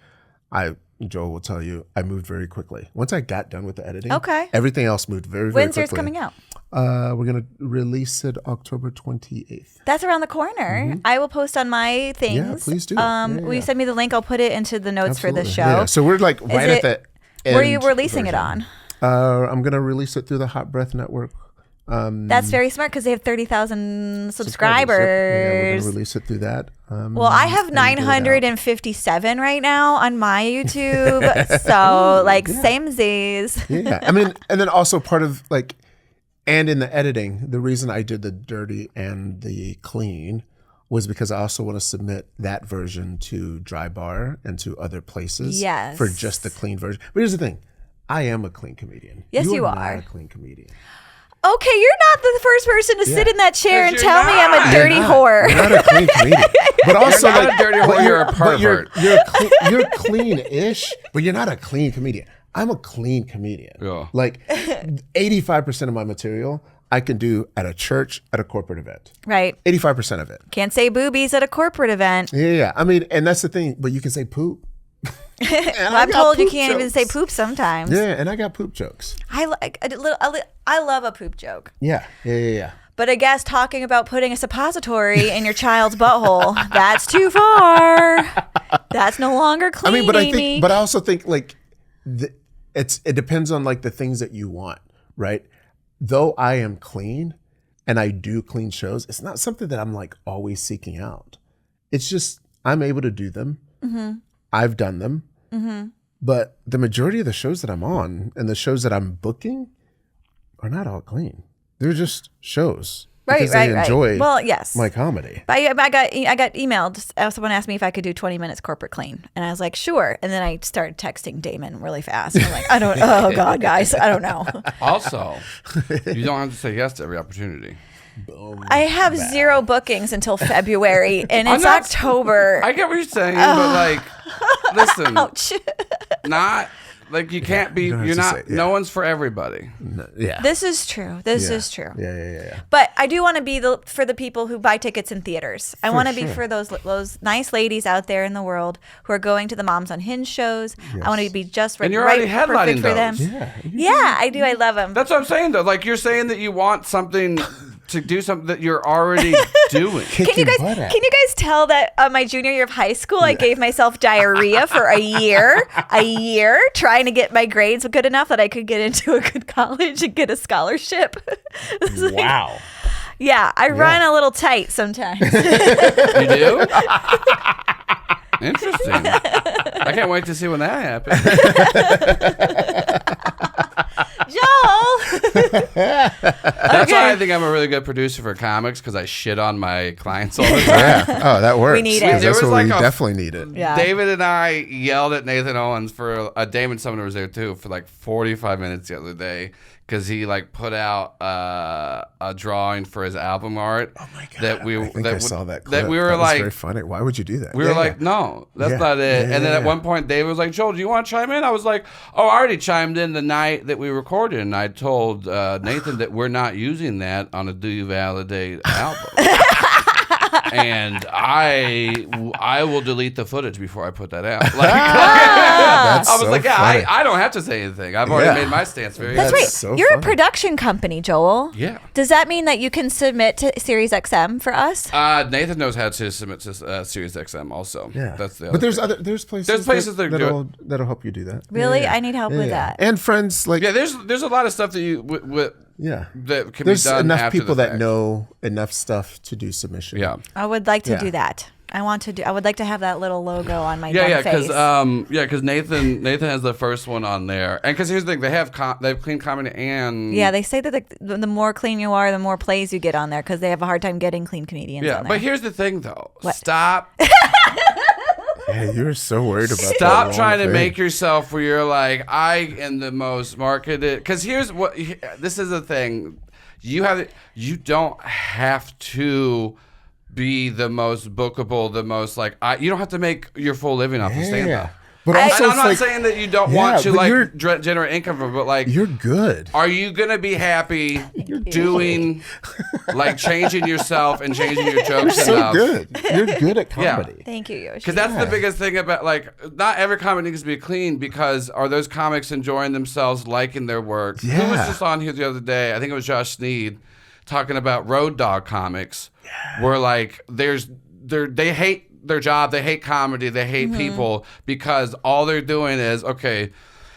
Joel will tell you, I moved very quickly. Once I got done with the editing, everything else moved very, very When's quickly. yours coming out? We're going to release it October 28th. That's around the corner. I will post on my things. Yeah, please do. Will you send me the link? I'll put it into the notes for the show. Yeah. So we're like right at the end. Where are you releasing it on? I'm going to release it through the Hot Breath Network. That's very smart because they have 30,000 subscribers. Yep. Yeah, we're going to release it through that. Well, I have 957 right now on my YouTube. So like samesies. Yeah. I mean, and then also part of like, and in the editing, the reason I did the dirty and the clean was because I also want to submit that version to Dry Bar and to other places for just the clean version. But here's the thing. I am a clean comedian. Yes, you are. Not a clean comedian. Okay, you're not the first person to sit in that chair and tell me I'm a dirty whore. You're not a clean comedian. But also, you're not a dirty whore, you're a pervert. You're clean-ish, but you're not a clean comedian. I'm a clean comedian. Yeah. Like 85% of my material I can do at a church, at a corporate event. Right. 85% of it. Can't say boobies at a corporate event. Yeah. I mean, and that's the thing, but you can say poop. Well, I'm told you can't even say poop sometimes. Yeah, and I got poop jokes. I love a poop joke. Yeah. But I guess talking about putting a suppository in your child's butthole, that's too far. That's no longer clean. I mean, but I also think like it depends on like the things that you want, right? Though I am clean and I do clean shows, it's not something that I'm like always seeking out. It's just I'm able to do them. Mm-hmm. I've done them. Mm-hmm. But the majority of the shows that I'm on and the shows that I'm booking are not all clean. They're just shows. Because they enjoy my comedy. But I got emailed. Someone asked me if I could do 20 minutes corporate clean. And I was like, sure. And then I started texting Damon really fast. I'm like, oh God, guys, I don't know. Also, you don't have to say yes to every opportunity. I have 0 bookings until February, and it's October. I get what you're saying, but like, listen, Ouch. not like you can't be. You're not. No one's for everybody. No, yeah. This is true. This is true. Yeah. But I do want to be for the people who buy tickets in theaters. I want to be for those nice ladies out there in the world who are going to the Moms on Hinge shows. I want to be just right, and you're already headlining for them. Yeah, I do. I love them. That's what I'm saying though. Like you're saying that you want something to do something that you're already doing. Can you guys tell that my junior year of high school, I gave myself diarrhea for a year, trying to get my grades good enough that I could get into a good college and get a scholarship. Wow. Yeah, I run a little tight sometimes. You do? Interesting. I can't wait to see when that happens. Joel! That's why I think I'm a really good producer for comics, because I shit on my clients all the time. Yeah. Oh, that works. We need it. That's what we definitely need it. Yeah. David and I yelled at Nathan Owens for Damon Sumner was there too for like 45 minutes the other day, because he like put out a drawing for his album art. Oh my god! I saw that clip. That we were that was like, very funny. Why would you do that? We were like, no, that's not it. And then at one point, David was like, Joel, do you want to chime in? I was like, oh, I already chimed in the night that we recorded, and I told Nathan that we're not using that on a Do You Validate album. And I will delete the footage before I put that out. Like, I was like, I don't have to say anything. I've already made my stance very clear. That's right. So You're funny. a production company, Joel. Yeah. Does that mean that you can submit to Sirius XM for us? Nathan knows how to submit to Sirius XM also. Yeah. That's the other but there's thing. there's places that'll help you do that. Really? Yeah. I need help with that. And friends like there's a lot of stuff that you that can there's be done enough after people the that fact. know enough stuff to do submission. Yeah. I would like to do that. I would like to have that little logo on my face. Because Nathan has the first one on there, and because here's the thing, they have clean comedy and they say that the more clean you are, the more plays you get on there, because they have a hard time getting clean comedians. on there. But here's the thing though, What? Stop. Yeah, you're so worried about that. Stop trying to make yourself where you're like, I am the most marketed. Because here's what this is the thing, you don't have to be the most bookable, the most like you don't have to make your full living off of stand-up. But also, I'm not saying that you don't want to like generate income from it, but like you're good. Are you gonna be happy doing like changing yourself and changing your jokes? You're so good. You're good at comedy. Thank you, Yoshee. Because that's the biggest thing about like not every comic needs to be clean, because are those comics enjoying themselves, liking their work? Yeah. Who was just on here the other day? I think it was Josh Sneed talking about road dog comics, where like they hate their job, they hate comedy, they hate people, because all they're doing is, okay,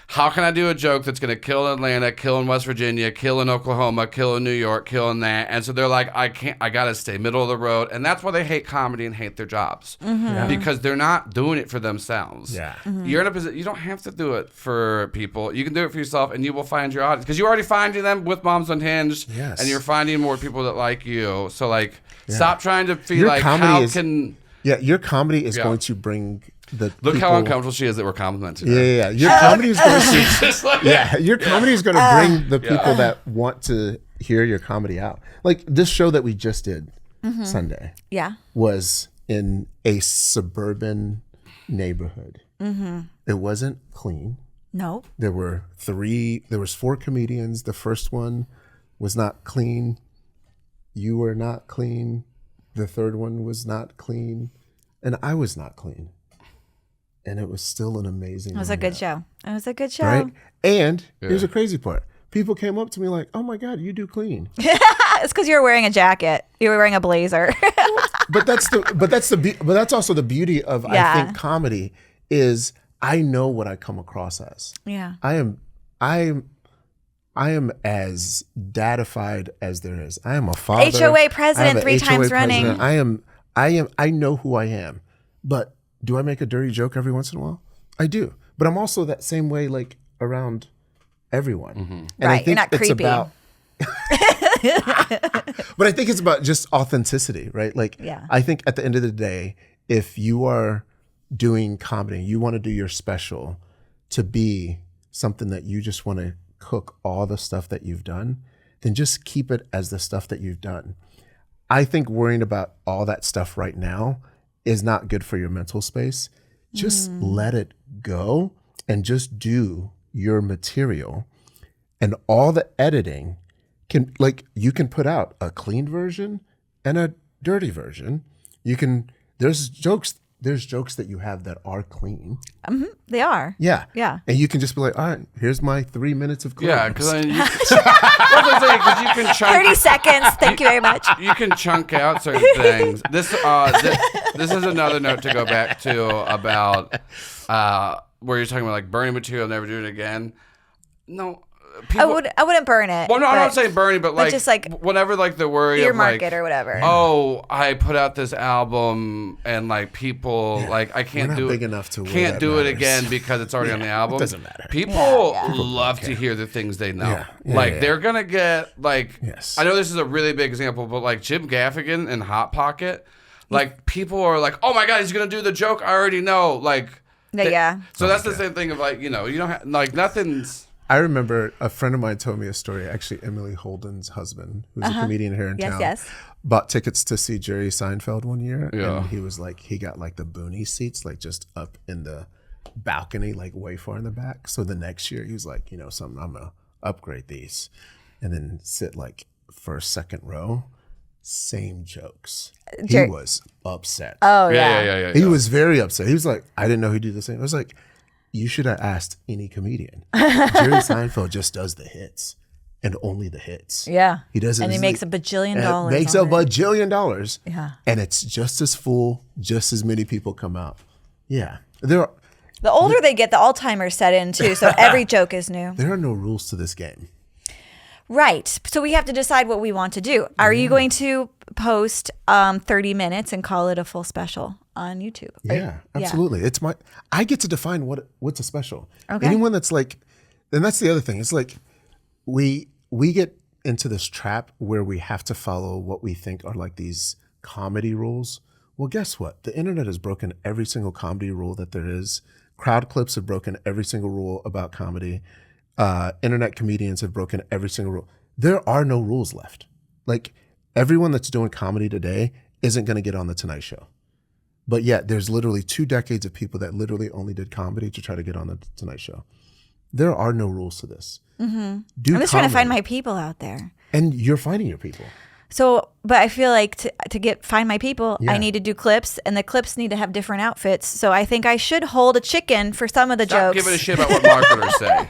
how can I do a joke that's going to kill in Atlanta, kill in West Virginia, kill in Oklahoma, kill in New York, kill in that? And so they're like, I got to stay middle of the road. And that's why they hate comedy and hate their jobs, because they're not doing it for themselves. Yeah. You're in a position, you don't have to do it for people. You can do it for yourself, and you will find your audience, because you're already finding them with Moms Unhinged, and you're finding more people that like you. So like, stop trying to feel like, how can... Yeah, your comedy is going to bring the Look people... how uncomfortable she is that we're complimenting her. Yeah. Your comedy is going to... your comedy is going to bring the people that want to hear your comedy out. Like this show that we just did Sunday was in a suburban neighborhood. It wasn't clean. No. There was 4 comedians. The first one was not clean. You were not clean. The third one was not clean, and I was not clean. And it was still an amazing It was a good show. It was a good show. Right? And here's the crazy part. People came up to me like, oh my God, you do clean. It's because you were wearing a jacket. You were wearing a blazer. but that's also the beauty of I think comedy is I know what I come across as. Yeah. I am as dadified as there is. I am a father. HOA president 3 times running. I know who I am. But do I make a dirty joke every once in a while? I do. But I'm also that same way like around everyone. And I think you're not creepy. But I think it's about just authenticity, right? Like I think at the end of the day, if you are doing comedy, you want to do your special to be something that you just want to cook all the stuff that you've done, then just keep it as the stuff that you've done. I think worrying about all that stuff right now is not good for your mental space. Just let it go and just do your material, and all the editing can, like, you can put out a clean version and a dirty version. There's jokes that you have that are clean. They are. Yeah. Yeah. And you can just be like, all right, here's my 3 minutes of clean. Yeah, because you can chunk 30 seconds. Thank you very much. You can chunk out certain things. This is another note to go back to about where you're talking about like burning material, never do it again. No. People, I wouldn't burn it. Well, no, I'm not saying burning, but like just like whenever like the worry of earmark like it or whatever. Oh, I put out this album and like people like I can't do big enough to can't do it again because it's already on the album. It doesn't matter. People love to hear the things they know. Like they're gonna get like. I know this is a really big example, but like Jim Gaffigan in Hot Pocket, like people are like, oh my god, he's gonna do the joke I already know. Like So that's the same thing of like you don't have like nothing's. I remember a friend of mine told me a story, actually Emily Holden's husband, who's a comedian here in town, bought tickets to see Jerry Seinfeld one year. Yeah. And he was like, he got like the boonie seats, like just up in the balcony, like way far in the back. So the next year he was like, something, I'm going to upgrade these and then sit like first, second row, same jokes. He was upset. Oh, yeah. He was very upset. He was like, I didn't know he'd do the same. I was like, you should have asked any comedian. Jerry Seinfeld just does the hits and only the hits. Yeah. He doesn't. And he makes $1 billion. Makes $1 bajillion. Yeah. And it's just as full, just as many people come out. Yeah. The older they get, the Alzheimer's set in too. So every joke is new. There are no rules to this game. Right. So we have to decide what we want to do. Are you going to post 30 minutes and call it a full special on YouTube? Yeah, absolutely. It's I get to define what's a special. Okay. Anyone that's like, and that's the other thing. It's like we get into this trap where we have to follow what we think are like these comedy rules. Well, guess what? The internet has broken every single comedy rule that there is. Crowd clips have broken every single rule about comedy. Internet comedians have broken every single rule. There are no rules left. Like everyone that's doing comedy today isn't going to get on the Tonight Show. But yet there's literally 2 decades of people that literally only did comedy to try to get on the Tonight Show. There are no rules to this. Mm-hmm. I'm just trying to find my people out there. And you're finding your people. So, but I feel like to find my people, I need to do clips, and the clips need to have different outfits. So I think I should hold a chicken for some of the jokes. Stop giving a shit about what marketers say.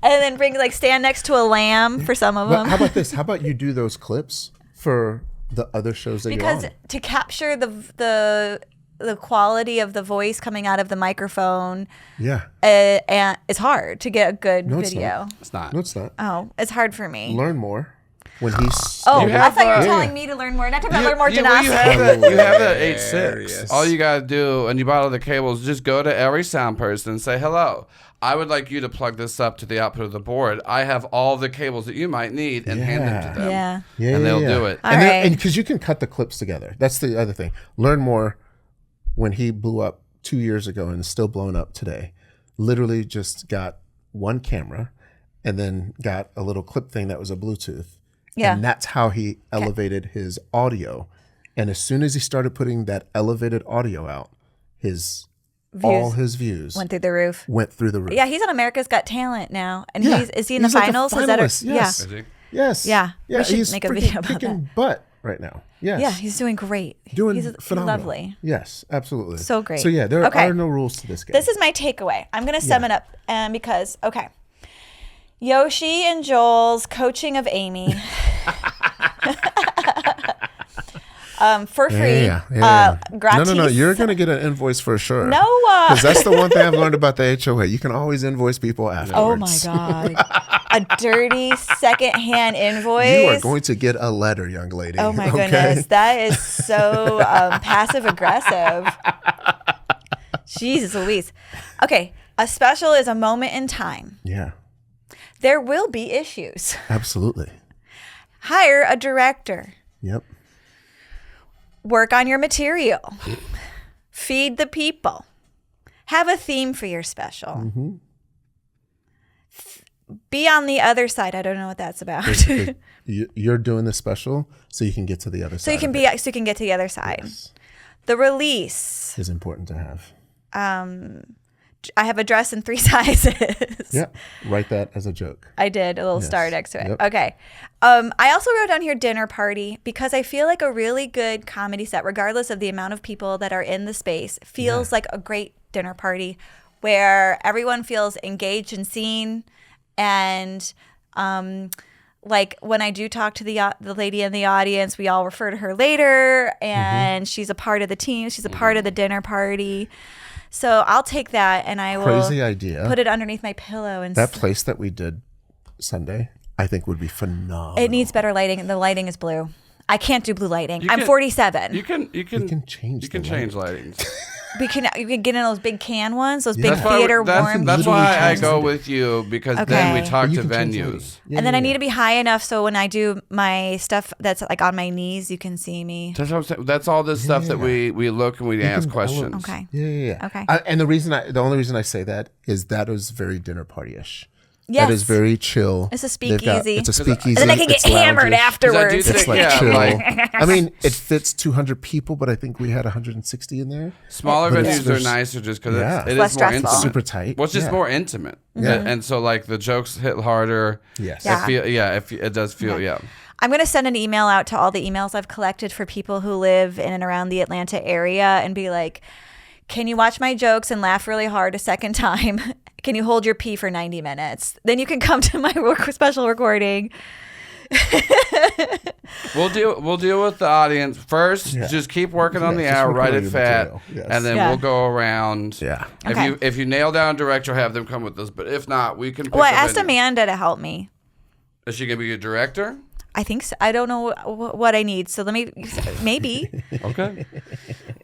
And then stand next to a lamb for some of them. How about this? How about you do those clips for the other shows that you're on? Because to capture the quality of the voice coming out of the microphone, and it's hard to get a good video. It's not. No, it's not. Oh, it's hard for me. Learn more. When he's I thought you were telling me to learn more. Not talking about learn more gymnastics. You have the 8.6. All you gotta do, and you bought all the cables. Just go to every sound person and say, "Hello, I would like you to plug this up to the output of the board. I have all the cables that you might need," and hand them to them. And they'll do it. And because you can cut the clips together. That's the other thing. Learn more. When he blew up 2 years ago and is still blown up today, literally just got one camera and then got a little clip thing that was a Bluetooth. Yeah. And that's how he elevated his audio. And as soon as he started putting that elevated audio out, all his views went through the roof. Yeah, he's on America's Got Talent now. And is he in the finals? Like a finalist. Yes. Yeah. Yes. Yeah. Yeah. We should make a video about kicking butt right now. Yes. Yeah, he's doing great. He's phenomenal. Lovely. Yes, absolutely. So great. So yeah, there are no rules to this game. This is my takeaway. I'm going to sum it up because, Yoshee and Joel's coaching of Amy for free. Gratis. No. You're going to get an invoice for sure. No. Because that's the one thing I've learned about the HOA. You can always invoice people afterwards. Oh, my God. A dirty secondhand invoice. You are going to get a letter, young lady. Oh, my goodness. That is so passive aggressive. Jesus Louise. Okay. A special is a moment in time. Yeah. There will be issues. Absolutely. Hire a director. Yep. Work on your material. Feed the people. Have a theme for your special. Mm-hmm. Be on the other side. I don't know what that's about. You're doing the special so you can get to the other side. So you can get to the other side. Yes. The release is important to have. I have a dress in 3 sizes. Yeah, write that as a joke. I did a little star next to it. Yep. Okay. I also wrote down here dinner party because I feel like a really good comedy set, regardless of the amount of people that are in the space, feels like a great dinner party where everyone feels engaged and seen. And like when I do talk to the lady in the audience, we all refer to her later, and she's a part of the team. She's a part of the dinner party. So I'll take that and I will Crazy idea. Put it underneath my pillow. And that place that we did Sunday, I think would be phenomenal. It needs better lighting. The lighting is blue. I can't do blue lighting. I'm 47. You can change lighting. You can get in those big can ones, those big theater warm. That's why I go with you, because then we talk to venues. And then I need to be high enough so when I do my stuff that's like on my knees, you can see me. That's what I'm saying. That's all this stuff that we look and we ask questions. Okay. Yeah. Okay. And the only reason I say that is that was very dinner party-ish. Yes. That is very chill. It's a speakeasy. It's a speakeasy. And then I can get hammered afterwards. It's like chill. I mean, it fits 200 people, but I think we had 160 in there. Smaller venues are nicer just because it is more intimate. Super tight. Well, it's just more intimate. Yeah. And so like the jokes hit harder. Yes. It does feel, I'm going to send an email out to all the emails I've collected for people who live in and around the Atlanta area and be like, can you watch my jokes and laugh really hard a second time? Can you hold your pee for 90 minutes? Then you can come to my special recording. We'll deal with the audience first. Just keep working on the hour, write it fat, and then we'll go around. Yeah. If you nail down a director, have them come with us. But if not, we can. I asked Amanda to help me. Is she gonna be a director? I think so. I don't know what I need. So maybe. Okay.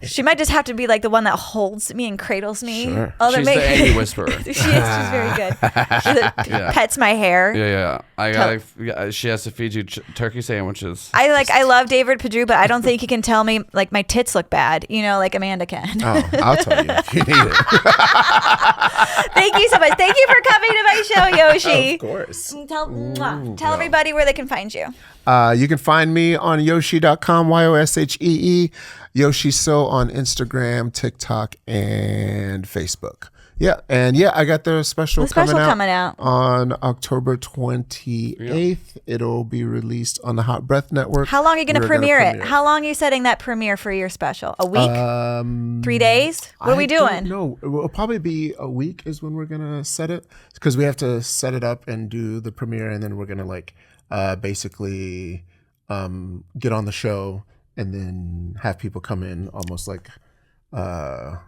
She might just have to be like the one that holds me and cradles me. Sure. She's the Amy whisperer. She is. She's very good. Pets my hair. Yeah. She has to feed you turkey sandwiches. I love David Perdue, but I don't think he can tell me like my tits look bad. Like Amanda can. Oh, I'll tell you if you need it. Thank you so much. Thank you for coming to my show, Yoshee. Of course. Tell everybody where they can find you. You can find me on Yoshee.com, YOSHEE, Yoshee So on Instagram, TikTok, and Facebook. Yeah, and I got the special coming out on October 28th. Yeah. It'll be released on the Hot Breath Network. How long are you going to premiere it? How long are you setting that premiere for your special? A week? 3 days? What are we doing? No, it will probably be a week is when we're going to set it, because we have to set it up and do the premiere, and then we're going to basically get on the show and then have people come in almost like a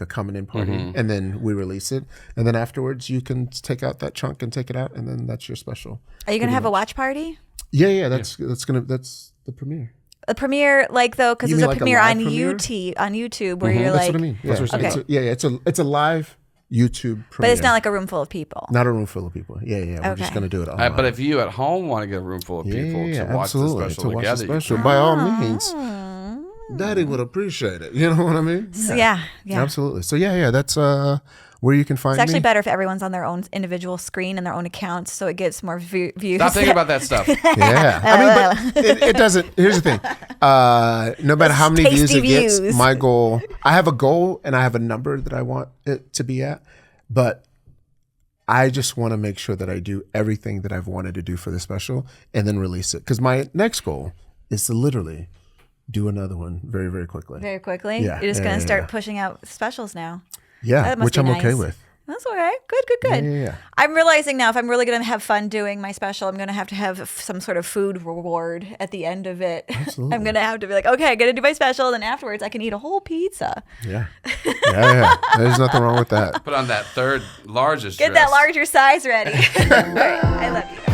coming in party, and then we release it, and then afterwards you can take out that chunk and take it out, and then that's your special. Are you gonna have a watch party? Yeah. That's the premiere. A premiere, because there's a premiere on YouTube where you're that's like. What I mean. Yeah. Okay. It's a live YouTube premiere. But it's not like a room full of people. Not a room full of people. Yeah. We're just gonna do it online. But if you at home want to get a room full of people to watch the special together, by all means. Daddy would appreciate it. You know what I mean? Yeah. Absolutely. So that's where you can find me. It's actually better if everyone's on their own individual screen and their own accounts, so it gets more views. Stop thinking about that stuff. Yeah. I mean, but it doesn't. Here's the thing. No matter how many views it gets, my goal, I have a goal and I have a number that I want it to be at, but I just want to make sure that I do everything that I've wanted to do for the special and then release it. Because my next goal is to literally do another one very, very quickly. Very quickly? Yeah. You're just going to start pushing out specials now. Yeah, which I'm okay with. That's okay. Good. Yeah. I'm realizing now if I'm really going to have fun doing my special, I'm going to have some sort of food reward at the end of it. Absolutely. I'm going to have to be like, okay, I'm going to do my special, and then afterwards I can eat a whole pizza. Yeah. There's nothing wrong with that. Put on that third largest Get dress. that larger size ready. All right. I love you.